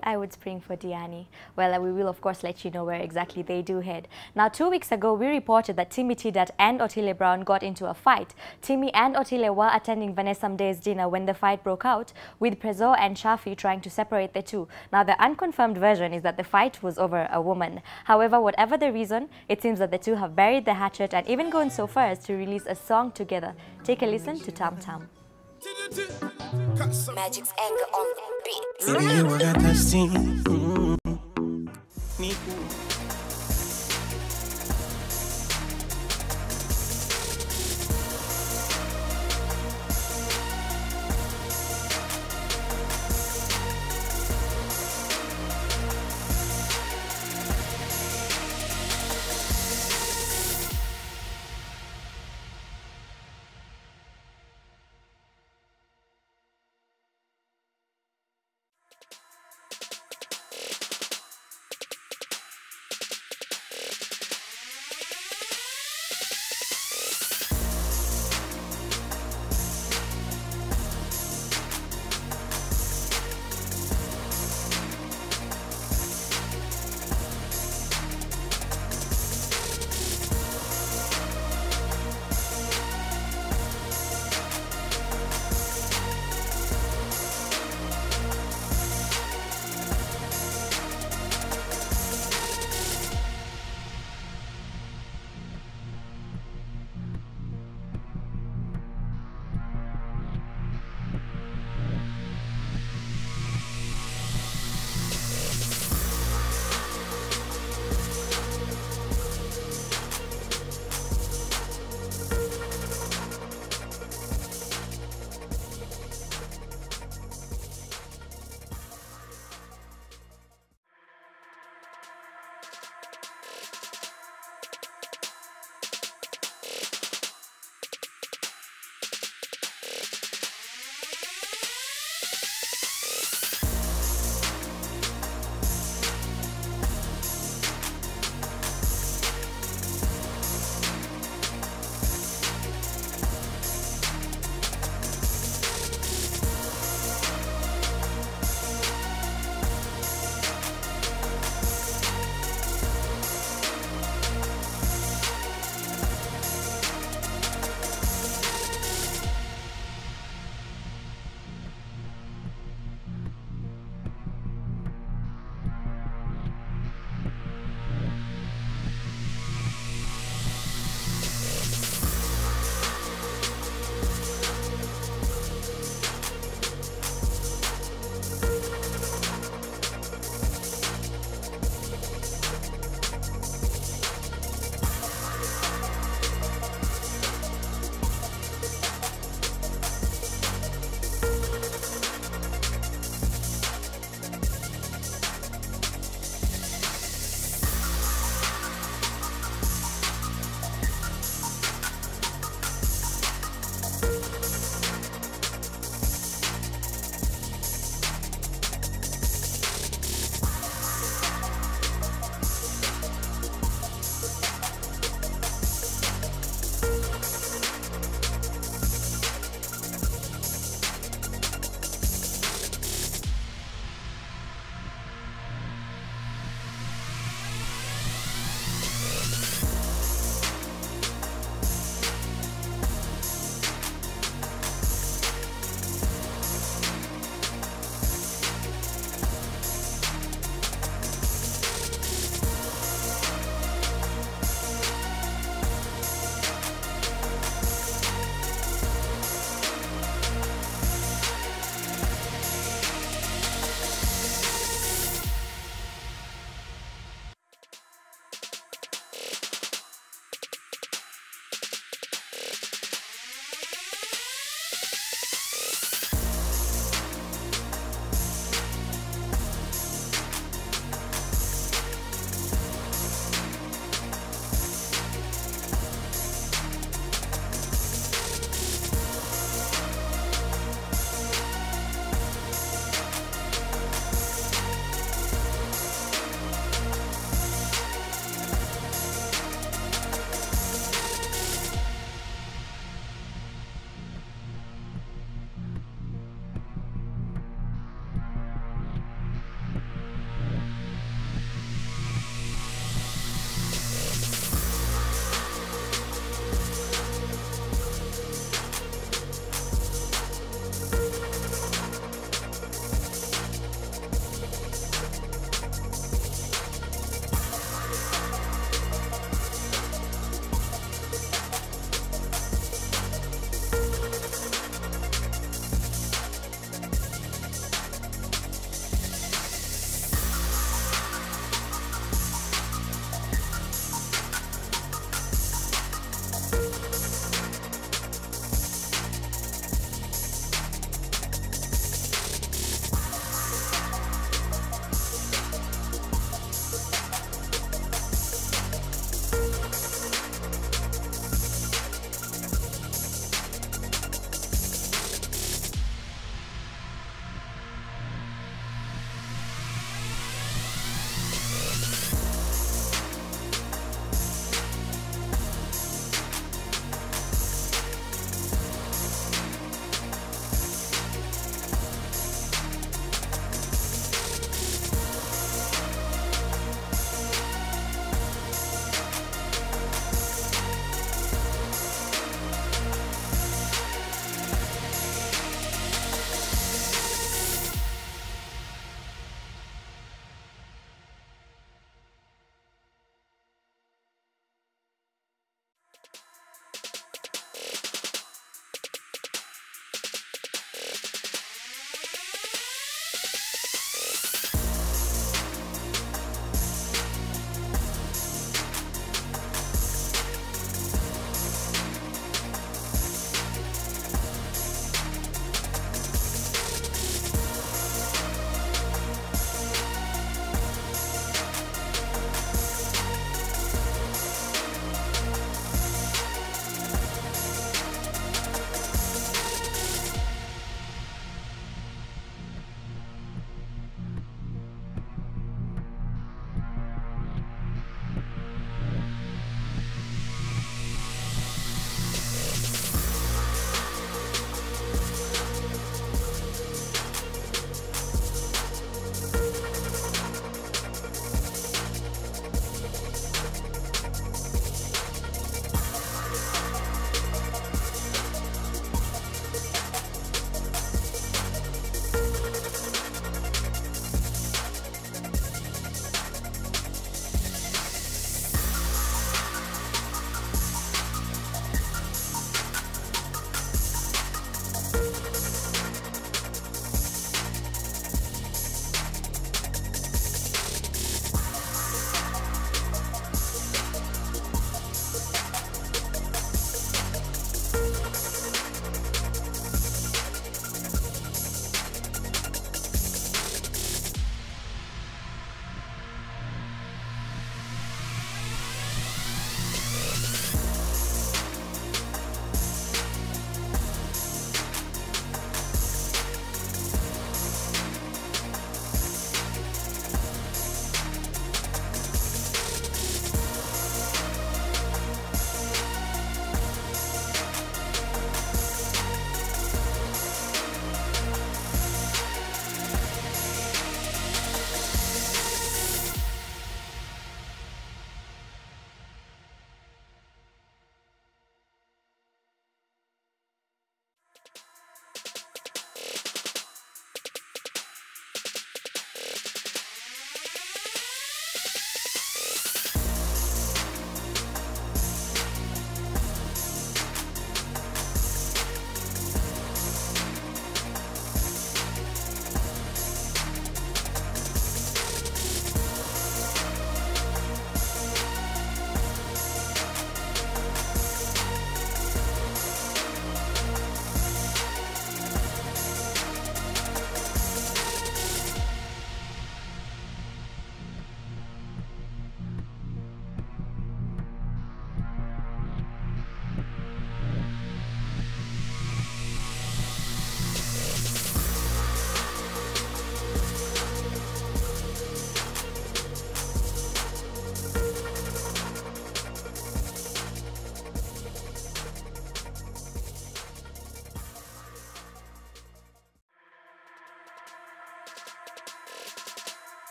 I would spring for Diani. Well, we will of course let you know where exactly they do head. Now, 2 weeks ago, we reported that Timmy Tidat and Otile Brown got into a fight. Timmy and Otile were attending Vanessa Mday's dinner when the fight broke out, with Prezo and Shafi trying to separate the two. Now, the unconfirmed version is that the fight was over a woman. However, whatever the reason, it seems that the two have buried the hatchet and even gone so far as to release a song together. Take a listen to Tam Tam. Magic's anger on the beat.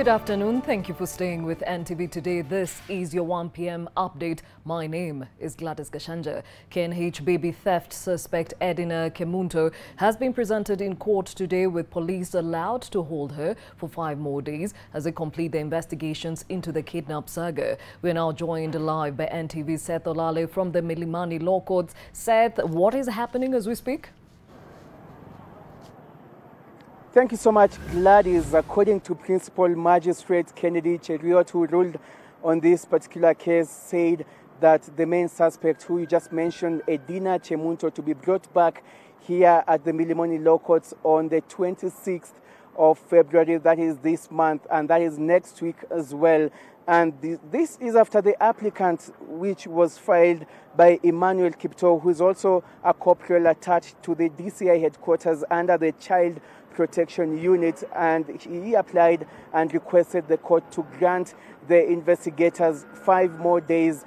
Good afternoon. Thank you for staying with NTV Today. This is your 1 p.m. update. My name is Gladys Gashanja. KNH baby theft suspect Edina Kemunto has been presented in court today with police allowed to hold her for 5 more days as they complete the investigations into the kidnap saga. We're now joined live by NTV's Seth Olale from the Milimani Law Courts. Seth, what is happening as we speak? Thank you so much, Gladys. According to Principal Magistrate Kennedy Cheriot, who ruled on this particular case, said that the main suspect, who you just mentioned, Edina Kemunto, to be brought back here at the Milimani Law Courts on the 26th of February, that is this month, and that is next week as well. And this is after the applicant, which was filed by Emmanuel Kipto, who is also a corporal attached to the DCI headquarters under the Child Protection Unit, and he applied and requested the court to grant the investigators 5 more days.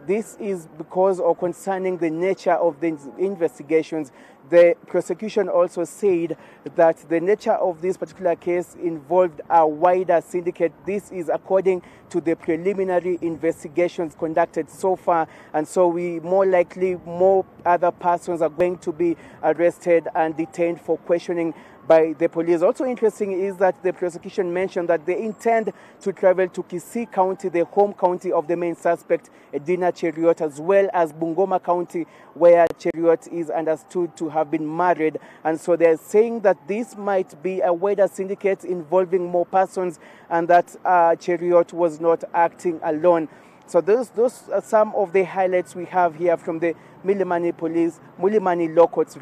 This is because or concerning the nature of the investigations. The prosecution also said that the nature of this particular case involved a wider syndicate. This is according to the preliminary investigations conducted so far, and so more other persons are going to be arrested and detained for questioning by the police. Also interesting is that the prosecution mentioned that they intend to travel to Kisii County, the home county of the main suspect, Edina Cheriot, as well as Bungoma County, where Cheriot is understood to have been married. And so they're saying that this might be a wider syndicate involving more persons, and that Cheriot was not acting alone. So those are some of the highlights we have here from the Milimani Law Courts,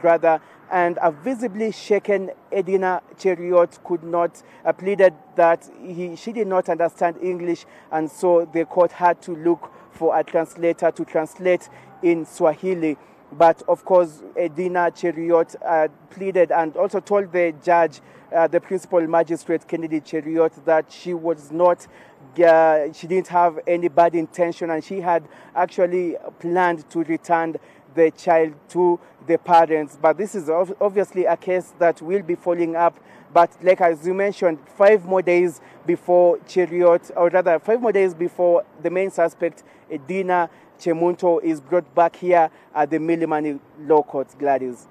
and a visibly shaken Edina Cheriot could not pleaded that she did not understand English, and so the court had to look for a translator to translate in Swahili. But of course, Edina Cheriot pleaded and also told the judge, the principal magistrate Kennedy Cheriot, that she was not. She didn't have any bad intention, and she had actually planned to return the child to the parents. But this is obviously a case that will be following up. But like as you mentioned, 5 more days before Cheriot, or rather 5 more days before the main suspect, Edina Kemunto, is brought back here at the Milimani Law Courts. Gladys.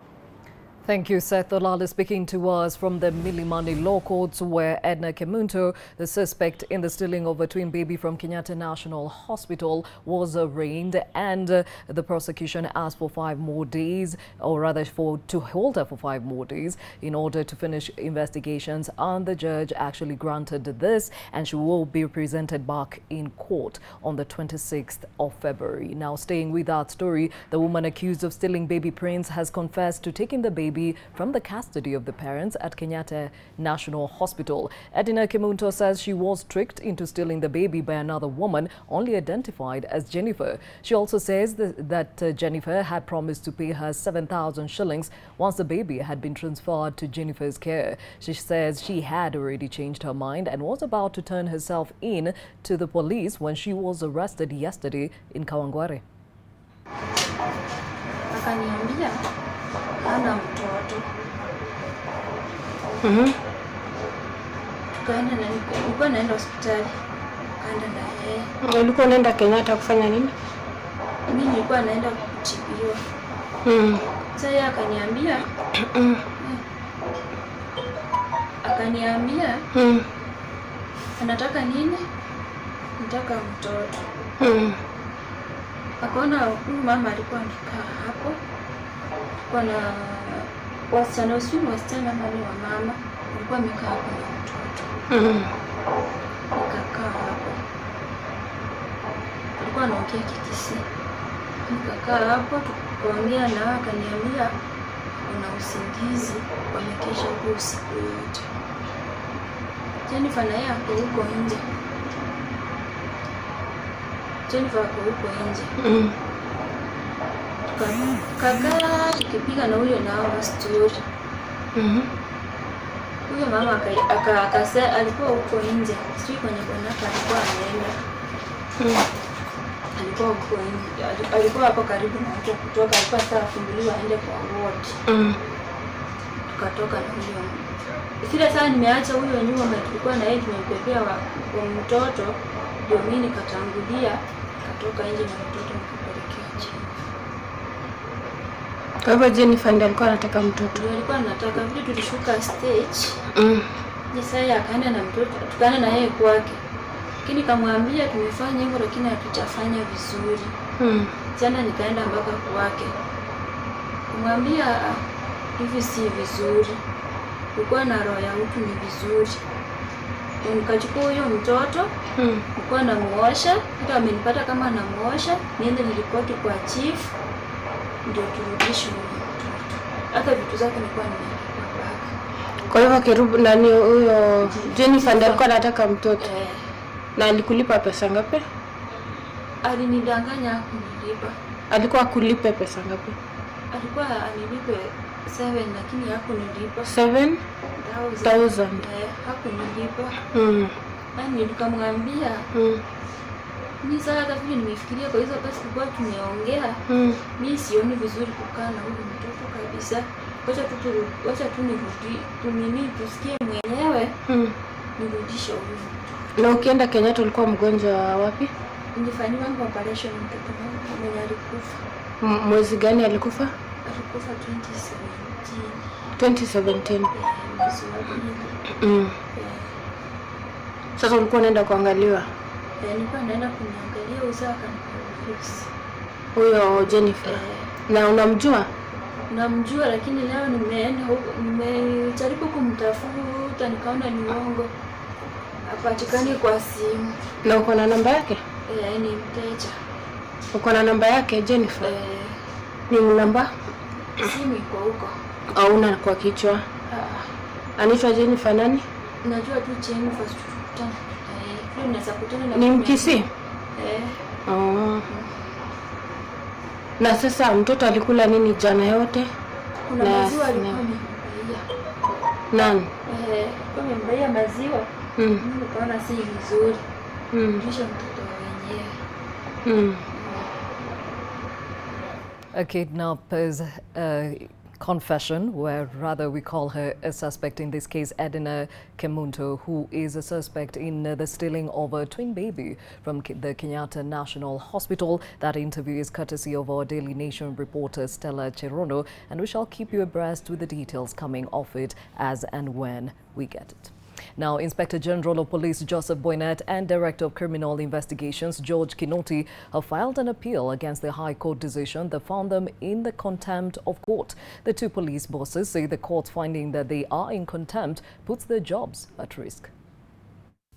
Thank you, Seth Olale, speaking to us from the Milimani Law Courts, where Edina Kemunto, the suspect in the stealing of a twin baby from Kenyatta National Hospital, was arraigned, and the prosecution asked for 5 more days, or rather to hold her for 5 more days in order to finish investigations, and the judge actually granted this, and she will be presented back in court on the 26th of February. Now, staying with that story, the woman accused of stealing baby prince has confessed to taking the baby from the custody of the parents at Kenyatta National Hospital. Edina Kemunto says she was tricked into stealing the baby by another woman, only identified as Jennifer. She also says that Jennifer had promised to pay her 7,000 shillings once the baby had been transferred to Jennifer's care. She says she had already changed her mind and was about to turn herself in to the police when she was arrested yesterday in Kawangware. Hana mtoto. Tukaenda na nilikuwa naenda hospitali. Kaenda na yeye. Ulikuwa unaenda Kenyatta kufanya nini? Mimi nilikuwa naenda kutibiwa. Sasa yeye akaniambia anataka nini? Nataka mtoto. Akaona huyu mama alikuwa amekaa hapo. Kuna wasichana mali wa mama walikuwa wamekaa hapo na mtoto. Nikakaa hapo. Alikuwa anaongea Kikisii. Nikakaa hapo tukaongea na akaniambia una usingizi, wamekesha huko usiku yote. Jennifer naye ako huko nje. Kaka tukipiga na huyo nao story. Huyo mama akasema alikuwa huko nje. Sijui kwenye bwanaka alikuwa anaenda. Alikuwa huko nje. Alikuwa hapo karibu na huko kutoka, alikuwa sasa afunguliwa aende kwa ward. tukatoka na huyo. Kile saa nimeacha huyo nyuma na tulikuwa na yeye tumempepea wa mtoto, ndio mimi nikatangulia, katoka nje na mtoto nikapelekea chini. Kwa hivyo Jennifer ndiye alikuwa anataka mtoto. Ndio alikuwa anataka, vile tulishuka stage. Sasa akaenda na mtoto, tukaenda na yeye kwake. Lakini kamwambia tumefanya hivyo lakini hatutafanya vizuri. Jana nikaenda mpaka kwake. Kumwambia hivi si vizuri. Kulikuwa na roho ya mtu ni vizuri. Nikachukua huyo mtoto, nilikuwa namuosha, hata amenipata kama namuosha, niende nilipoti kwa chief ndio turudishe huyo mtoto. Hata vitu zake nilikuwa nimepaka. Kwa hivyo Kerubu nani huyo Jennifer ndiye alikuwa anataka mtoto. Na alikulipa pesa ngapi? Alinidanganya kunilipa. Alikuwa kulipe pesa ngapi? Alikuwa anilipe 7 lakini hakunilipa. 7,000. Hakunilipa. Yaani nikamwambia mimi sasa vile nimefikiria kwa hizo pesa tulikuwa tumeongea. Mimi sioni vizuri kukaa na huyu mtoto kabisa. Wacha tu nirudi, tusikie mwenyewe. Nirudishe huyu. Na ukienda Kenya ulikuwa mgonjwa wapi? Nilifanywa operation mtoto wangu mwenye alikufa. Mwezi gani alikufa? Alikufa 2017. Sasa ulikuwa unaenda kuangaliwa? Nilikuwa naenda kuniangalia usaka kanifix. Huyo Jennifer. Na unamjua? Namjua lakini leo nimeenda huko, nimejaribu kumtafuta nikaona ni uongo. Hapatikani kwa simu. Na uko na namba yake? Ni mteja. Uko na namba yake Jennifer? Ni namba? Simu iko huko. Au una kwa kichwa? Anaitwa Jennifer nani? Najua tu Jennifer Sultan. Unaweza kutana na ni Mkisi? Na sasa mtoto alikula nini jana yote? Kuna maziwa alikuwa amembaia. Nani? Kwa amembaia maziwa. Mimi nikaona si vizuri. Kisha mtoto wenyewe. A kidnapper's confession, where rather we call her a suspect in this case, Edna Kemunto, who is a suspect in the stealing of a twin baby from the Kenyatta National Hospital. That interview is courtesy of our Daily Nation reporter Stella Cherono, and we shall keep you abreast with the details coming of it as and when we get it. Now, Inspector General of Police Joseph Boynet and Director of Criminal Investigations George Kinoti have filed an appeal against the High Court decision that found them in the contempt of court. The two police bosses say the court finding that they are in contempt puts their jobs at risk.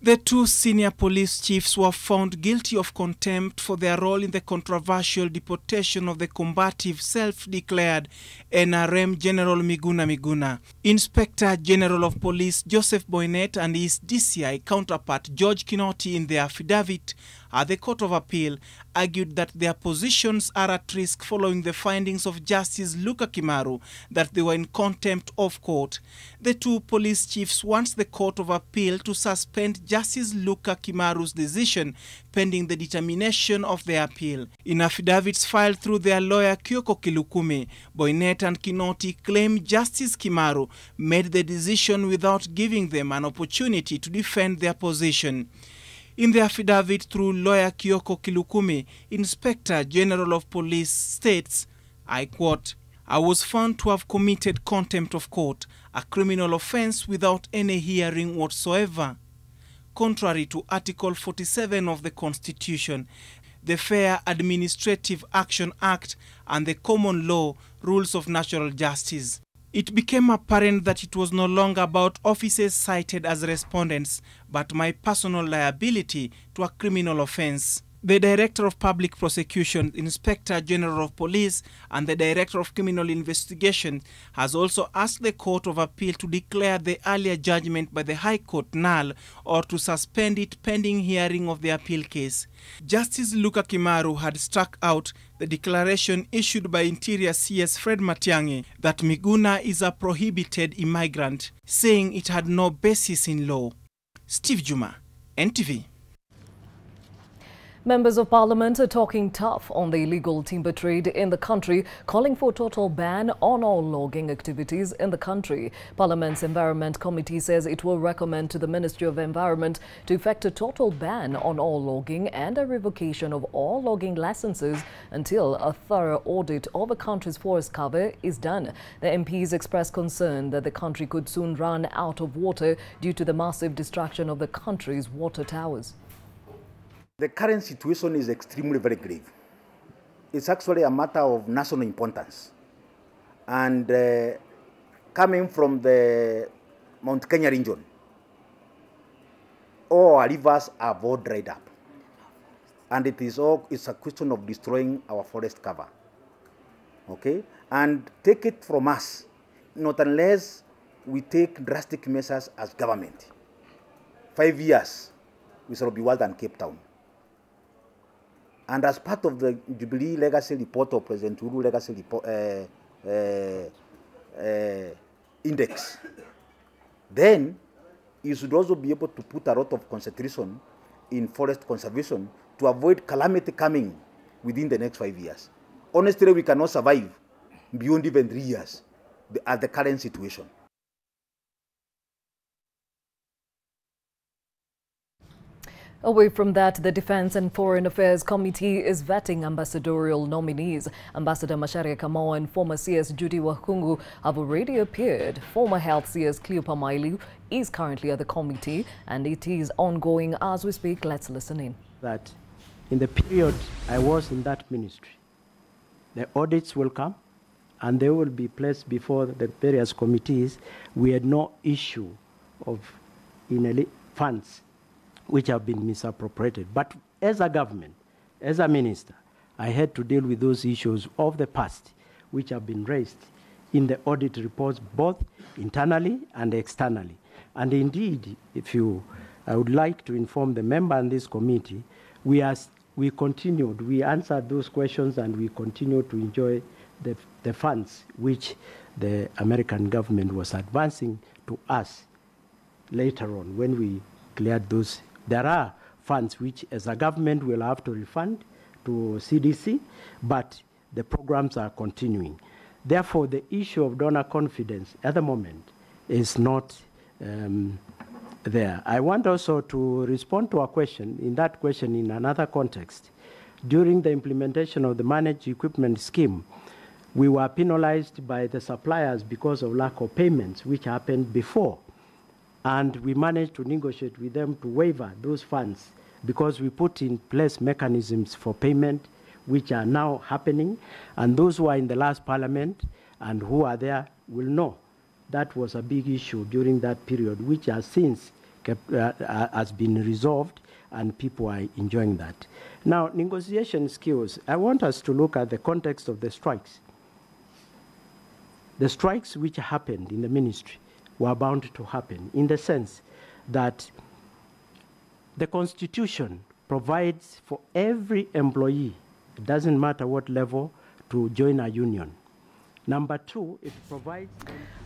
The two senior police chiefs were found guilty of contempt for their role in the controversial deportation of the combative self-declared NRM General Miguna. Inspector General of Police Joseph Boynet and his DCI counterpart George Kinoti in their affidavit at the Court of Appeal argued that their positions are at risk following the findings of Justice Luka Kimaru that they were in contempt of court. The two police chiefs want the Court of Appeal to suspend Justice Luka Kimaru's decision pending the determination of their appeal. In affidavits filed through their lawyer Kyoko Kilukumi, Boynet and Kinoti claim Justice Kimaru made the decision without giving them an opportunity to defend their position. In the affidavit through lawyer Kyoko Kilukumi, Inspector General of Police states, I quote, I was found to have committed contempt of court, a criminal offense without any hearing whatsoever. Contrary to Article 47 of the Constitution, the Fair Administrative Action Act and the common law rules of natural justice. It became apparent that it was no longer about officers cited as respondents, but my personal liability to a criminal offense. The Director of Public Prosecution, Inspector General of Police, and the Director of Criminal Investigation has also asked the Court of Appeal to declare the earlier judgment by the High Court null or to suspend it pending hearing of the appeal case. Justice Luka Kimaru had struck out the declaration issued by Interior CS Fred Matiang'i that Miguna is a prohibited immigrant, saying it had no basis in law. Steve Juma, NTV. Members of Parliament are talking tough on the illegal timber trade in the country, calling for a total ban on all logging activities in the country. Parliament's Environment Committee says it will recommend to the Ministry of Environment to effect a total ban on all logging and a revocation of all logging licenses until a thorough audit of the country's forest cover is done. The MPs expressed concern that the country could soon run out of water due to the massive destruction of the country's water towers. The current situation is extremely very grave. It's actually a matter of national importance. And coming from the Mount Kenya region, all our rivers are all dried up. And it's a question of destroying our forest cover. Okay? And take it from us, not unless we take drastic measures as government. 5 years, we shall be worse than Cape Town. And as part of the Jubilee Legacy Report or President Uhuru Legacy Report, Index, then you should also be able to put a lot of concentration in forest conservation to avoid calamity coming within the next 5 years. Honestly, we cannot survive beyond even 3 years at the current situation. Away from that, the Defense and Foreign Affairs Committee is vetting ambassadorial nominees. Ambassador Macharia Kamau and former CS Judy Wahungu have already appeared. Former Health CS Cleopa Mailu is currently at the committee, and it is ongoing as we speak. Let's listen in. That in the period I was in that ministry, the audits will come and they will be placed before the various committees. We had no issue of funds which have been misappropriated. But as a government, as a minister, I had to deal with those issues of the past which have been raised in the audit reports, both internally and externally. And indeed, I would like to inform the member on this committee, we answered those questions and we continue to enjoy the funds which the American government was advancing to us later on when we cleared those. There are funds which, as a government, we'll have to refund to CDC, but the programs are continuing. Therefore, the issue of donor confidence at the moment is not there. I want also to respond to a question, in that question in another context. During the implementation of the managed equipment scheme, we were penalized by the suppliers because of lack of payments, which happened before. And we managed to negotiate with them to waiver those funds because we put in place mechanisms for payment which are now happening. And those who are in the last parliament and who are there will know that was a big issue during that period, which has since has been resolved and people are enjoying that. Now, negotiation skills, I want us to look at the context of the strikes. The strikes which happened in the ministry were bound to happen in the sense that the Constitution provides for every employee, it doesn't matter what level, to join a union. Number two, it provides...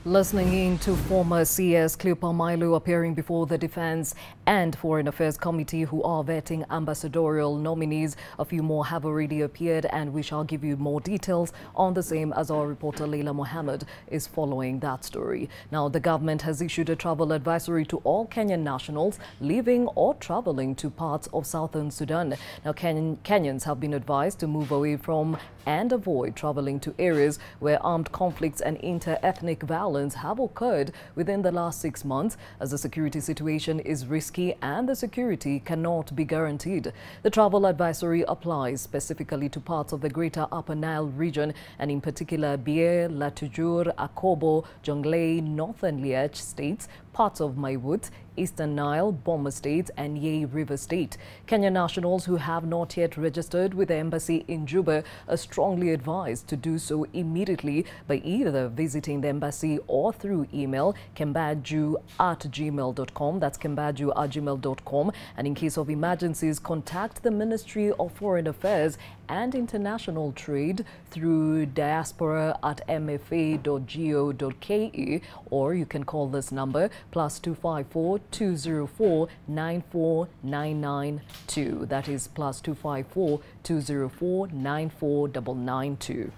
Listening in to former CS Cleopa Mailu appearing before the Defense and Foreign Affairs Committee who are vetting ambassadorial nominees. A few more have already appeared and we shall give you more details on the same as our reporter Leila Mohammed is following that story. Now, the government has issued a travel advisory to all Kenyan nationals living or traveling to parts of southern Sudan. Now, Kenyans have been advised to move away from and avoid traveling to areas where armed conflicts and inter-ethnic violence have occurred within the last 6 months, as the security situation is risky and the security cannot be guaranteed. The travel advisory applies specifically to parts of the Greater Upper Nile region and in particular Bier, Latujur, Akobo, Jonglei, Northern Liech states, parts of Maiwut, Eastern Nile, Boma State and Yei River State. Kenyan nationals who have not yet registered with the embassy in Juba are strongly advised to do so immediately by either visiting the embassy or through email kembaju@gmail.com. That's kembaju@gmail.com. And in case of emergencies, contact the Ministry of Foreign Affairs and international trade through diaspora@mfa.go.ke, or you can call this number +254 204 94992. That is +254 204 94992.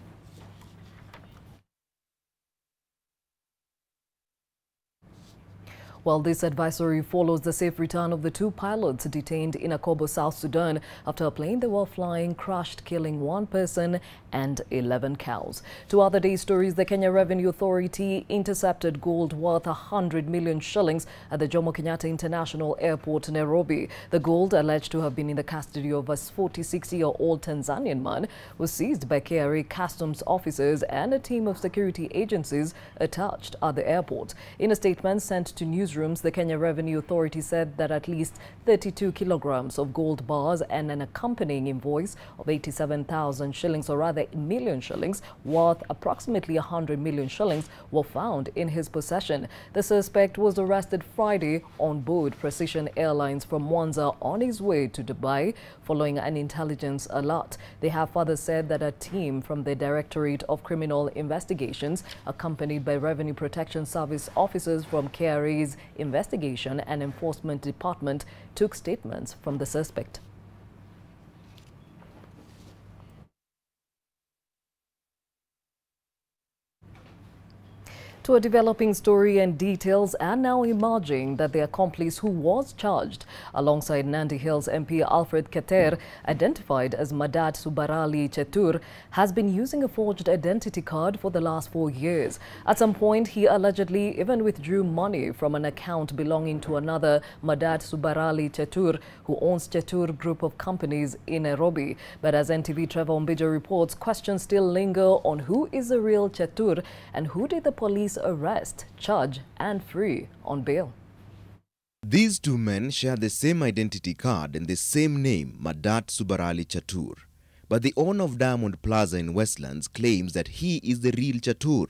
Well, this advisory follows the safe return of the 2 pilots detained in Akobo, South Sudan after a plane they were flying crashed, killing 1 person and 11 cows. 2 other day stories: the Kenya Revenue Authority intercepted gold worth 100 million shillings at the Jomo Kenyatta International Airport, Nairobi. The gold, alleged to have been in the custody of a 46-year-old Tanzanian man, was seized by KRA customs officers and a team of security agencies attached at the airport. In a statement sent to newsrooms, the Kenya Revenue Authority said that at least 32 kilograms of gold bars and an accompanying invoice of 87,000 shillings, or rather million shillings, worth approximately 100 million shillings, were found in his possession. The suspect was arrested Friday on board Precision Airlines from Mwanza on his way to Dubai following an intelligence alert. They have further said that a team from the Directorate of Criminal Investigations, accompanied by Revenue Protection Service officers from KRA's Investigation and Enforcement Department, took statements from the suspect. To a developing story, and details are now emerging that the accomplice who was charged alongside Nandi Hills MP Alfred Keter, identified as Madat Subarali Chetur, has been using a forged identity card for the last 4 years. At some point, he allegedly even withdrew money from an account belonging to another Madat Subarali Chetur, who owns Chetur Group of Companies in Nairobi. But as NTV Trevor Ombijo reports, questions still linger on who is the real Chetur and who did the police arrest, charge and free on bail. These 2 men share the same identity card and the same name, Madat Subarali Chatur. But the owner of Diamond Plaza in Westlands claims that he is the real Chatur.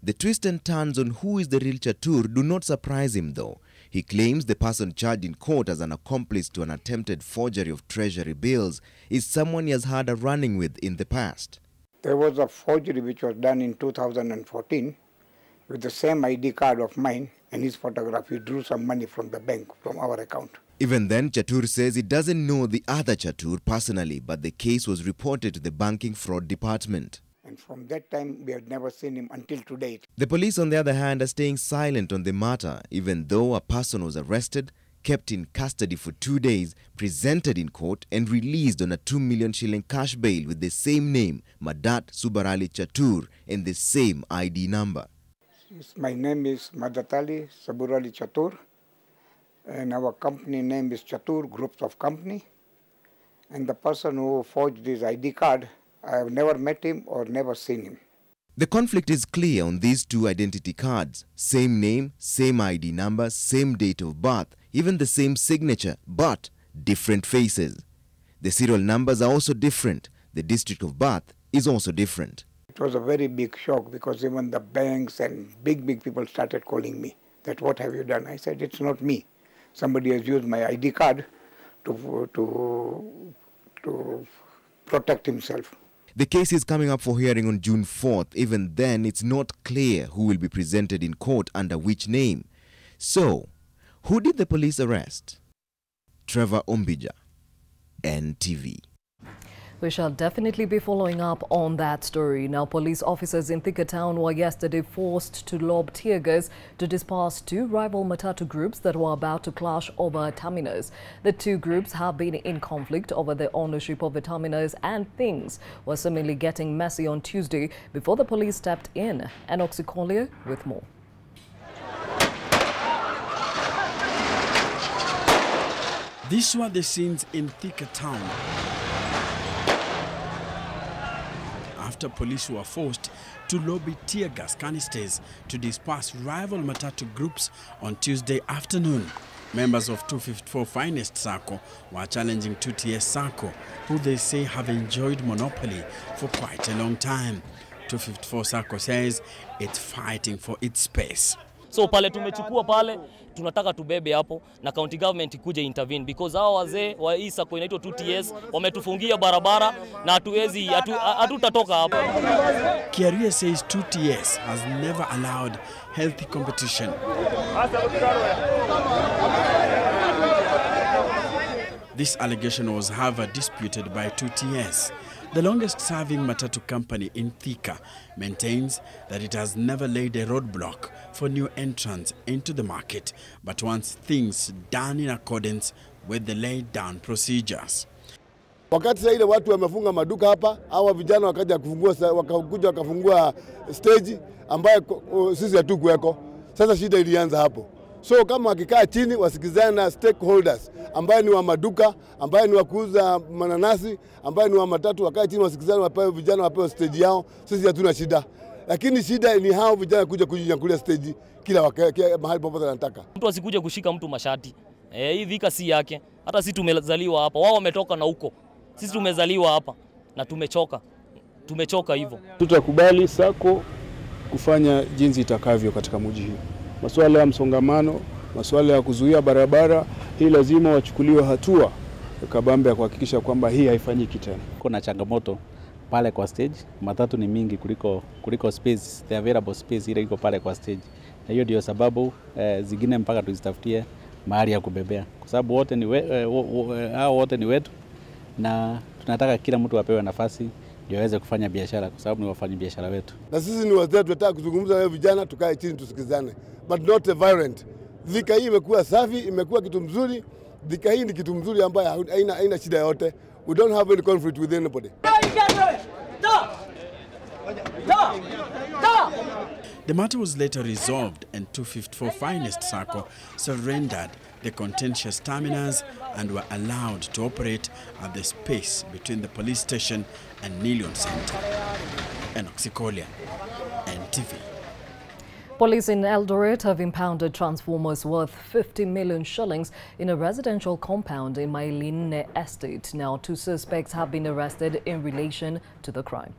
The twists and turns on who is the real Chatur do not surprise him, though. He claims the person charged in court as an accomplice to an attempted forgery of treasury bills is someone he has had a run-in with in the past. There was a forgery which was done in 2014 with the same ID card of mine and his photograph. He drew some money from the bank, from our account. Even then, Chatur says he doesn't know the other Chatur personally, but the case was reported to the Banking Fraud Department. And from that time, we have never seen him until today. The police, on the other hand, are staying silent on the matter, even though a person was arrested, kept in custody for 2 days, presented in court and released on a 2 million shilling cash bail with the same name, Madat Subarali Chatur, and the same ID number. My name is Madatali Saburali Chatur, and our company name is Chatur Groups of Company. And the person who forged his ID card, I have never met him or never seen him. The conflict is clear on these 2 identity cards. Same name, same ID number, same date of birth, even the same signature, but different faces. The serial numbers are also different. The district of birth is also different. It was a very big shock because even the banks and big people started calling me that, what have you done? I said, it's not me. Somebody has used my ID card to protect himself. The case is coming up for hearing on June 4th. Even then, it's not clear who will be presented in court under which name. So, who did the police arrest? Trevor Ombija, NTV. We shall definitely be following up on that story. Now, police officers in Thika Town were yesterday forced to lob tear gas to disperse 2 rival Matatu groups that were about to clash over a terminus. The 2 groups have been in conflict over the ownership of the terminus, and things were seemingly getting messy on Tuesday before the police stepped in. And Oxycolia with more. These were the scenes in Thika Town after police were forced to lobby tear gas canisters to disperse rival Matatu groups on Tuesday afternoon. Members of 254 Finest Sacco were challenging 2TS Sacco, who they say have enjoyed monopoly for quite a long time. 254 Sacco says it's fighting for its space. So pale tumechukua pale, tunataka tubebe hapo na county government ikuje intervene because hao wazee wa hii sako inaitwa 2TS wametufungia barabara na hatutatoka hapo. Kiaria says 2TS has never allowed healthy competition. This allegation was, however, disputed by 2TS. The longest-serving matatu company in Thika maintains that it has never laid a roadblock for new entrants into the market, but wants things done in accordance with the laid-down procedures. Wakati sasa ile watu wamefunga maduka hapa, hawa vijana wakakuja wakafungua stage ambayo sisi hatukuweko. Sasa shida ilianza hapo. So kama wakikaa chini wasikizane na stakeholders ambaye ni wa maduka, ambaye ni wa kuuza mananasi, ambaye ni wa matatu, wakae chini wasikizane, wapewe vijana wapewe stage yao, sisi hatuna shida. Lakini shida ni hao vijana kuja kujinyakulia stage kila mahali popote wanataka. Mtu asikuje kushika mtu mashati. Hii Thika si yake. Hata sisi tumezaliwa hapa. Wao wametoka na huko. Sisi tumezaliwa hapa na tumechoka. Tumechoka hivyo. Tutakubali sako kufanya jinsi itakavyo katika mji huu. Masuala ya msongamano, masuala ya kuzuia barabara, hii lazima wachukuliwe hatua kabambe ya kuhakikisha kwamba hii haifanyiki tena. Kuna changamoto pale kwa stage, matatu ni mingi kuliko space, the available space ile iko pale kwa stage. Na hiyo ndio sababu zingine mpaka tuzitafutie mahali ya kubebea. Kwa sababu wote ni wetu na tunataka kila mtu apewe nafasi ndio aweze kufanya biashara kwa sababu ni wafanyabiashara wetu. Na sisi ni wazee, tunataka kuzungumza na vijana, tukae chini tusikizane, but not violent. Thika hii imekuwa safi, imekuwa kitu mzuri. Thika hii ni kitu mzuri ambayo haina shida yote. We don't have any conflict with anybody. The matter was later resolved and 254 Finest Sacco surrendered the contentious terminals and were allowed to operate at the space between the police station and Nilion Center. Enoxicolian, NTV. Police in Eldoret have impounded transformers worth 50 million shillings in a residential compound in Mailine Estate. Now, 2 suspects have been arrested in relation to the crime.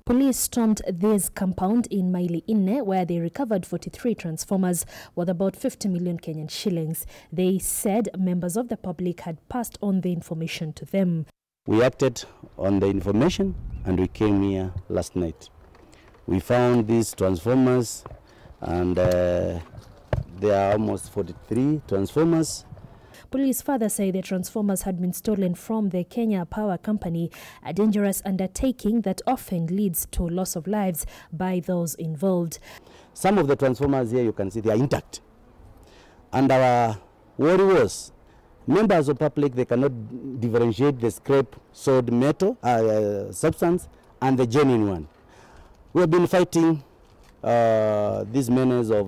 Police stormed this compound in Maili Inne where they recovered 43 transformers worth about 50 million Kenyan shillings. They said members of the public had passed on the information to them. We acted on the information and we came here last night. We found these transformers and there are almost 43 transformers. Police further say the transformers had been stolen from the Kenya Power Company, a dangerous undertaking that often leads to loss of lives by those involved. Some of the transformers here you can see they are intact. And our worry was members of public, they cannot differentiate the scrap sold metal substance and the genuine one. We have been fighting these menace of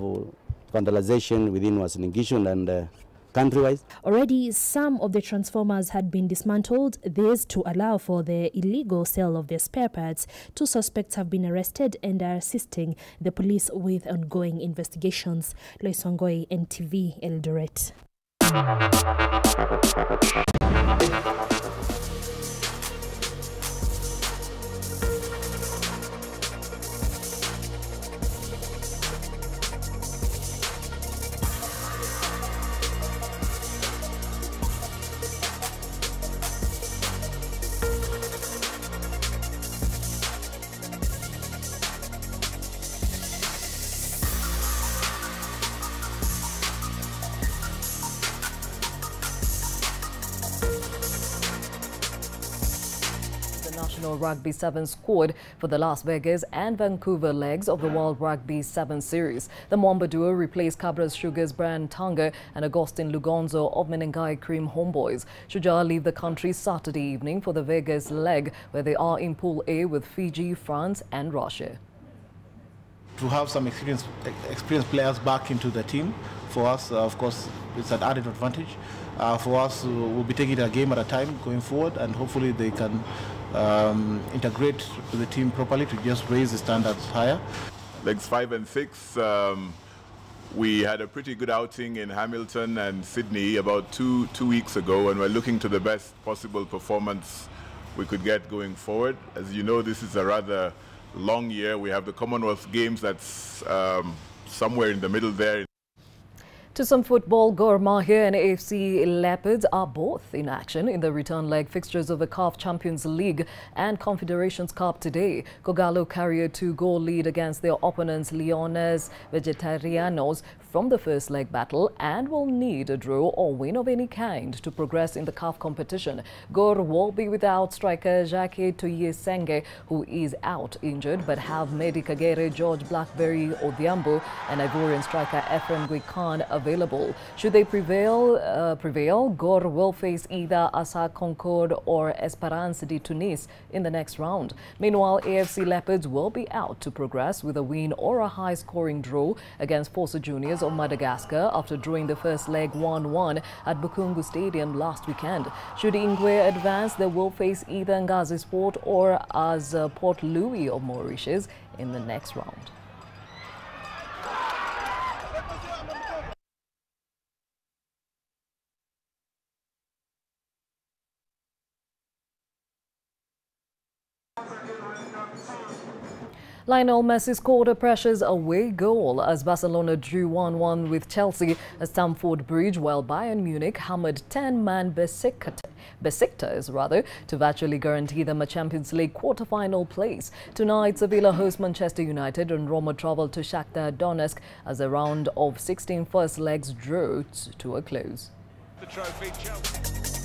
vandalization within Uasin Gishu and countrywide. Already, some of the transformers had been dismantled, this to allow for the illegal sale of their spare parts. 2 suspects have been arrested and are assisting the police with ongoing investigations. Lois Wangoi, NTV, Eldoret. National Rugby 7 squad for the Las Vegas and Vancouver legs of the World Rugby 7 Series. The Mwamba duo replaced Cabras Sugar's Brian Tanga and Agustin Lugonzo of Menengai Cream Homeboys. Shujaa leave the country Saturday evening for the Vegas leg, where they are in Pool A with Fiji, France and Russia. To have some experienced players back into the team, for us, of course, it's an added advantage. For us, we'll be taking it a game at a time going forward, and hopefully they can integrate to the team properly to just raise the standards higher. Legs 5 and 6, we had a pretty good outing in Hamilton and Sydney about two weeks ago, and we're looking to the best possible performance we could get going forward. As you know, this is a rather long year. We have the Commonwealth Games that's somewhere in the middle there. To some football, Gor Mahia and AFC Leopards are both in action in the return leg fixtures of the CAF Champions League and Confederations Cup today. Kogalo carry a 2-goal lead against their opponents Leones Vegetarianos from the first leg battle and will need a draw or win of any kind to progress in the CAF competition. Gor will be without striker Jacques Tuyesenge, who is out injured, but have Mehdi Kagere, George Blackberry Odhiambo and Ivorian striker Ephraim Guikan available. Should they prevail, Gor will face either Asa Concord or Esperance de Tunis in the next round. Meanwhile, AFC Leopards will be out to progress with a win or a high-scoring draw against Fossa Juniors of Madagascar after drawing the first leg 1-1 at Bukungu Stadium last weekend. Should Ingwe advance, they will face either Ngazi Sport or as Port Louis of Mauritius in the next round. Lionel Messi scored a precious away goal as Barcelona drew 1-1 with Chelsea at Stamford Bridge, while Bayern Munich hammered 10-man Besiktas to virtually guarantee them a Champions League quarter-final place. Tonight, Sevilla host Manchester United and Roma travel to Shakhtar Donetsk as a round of 16 first legs drew to a close. The trophy, Chelsea.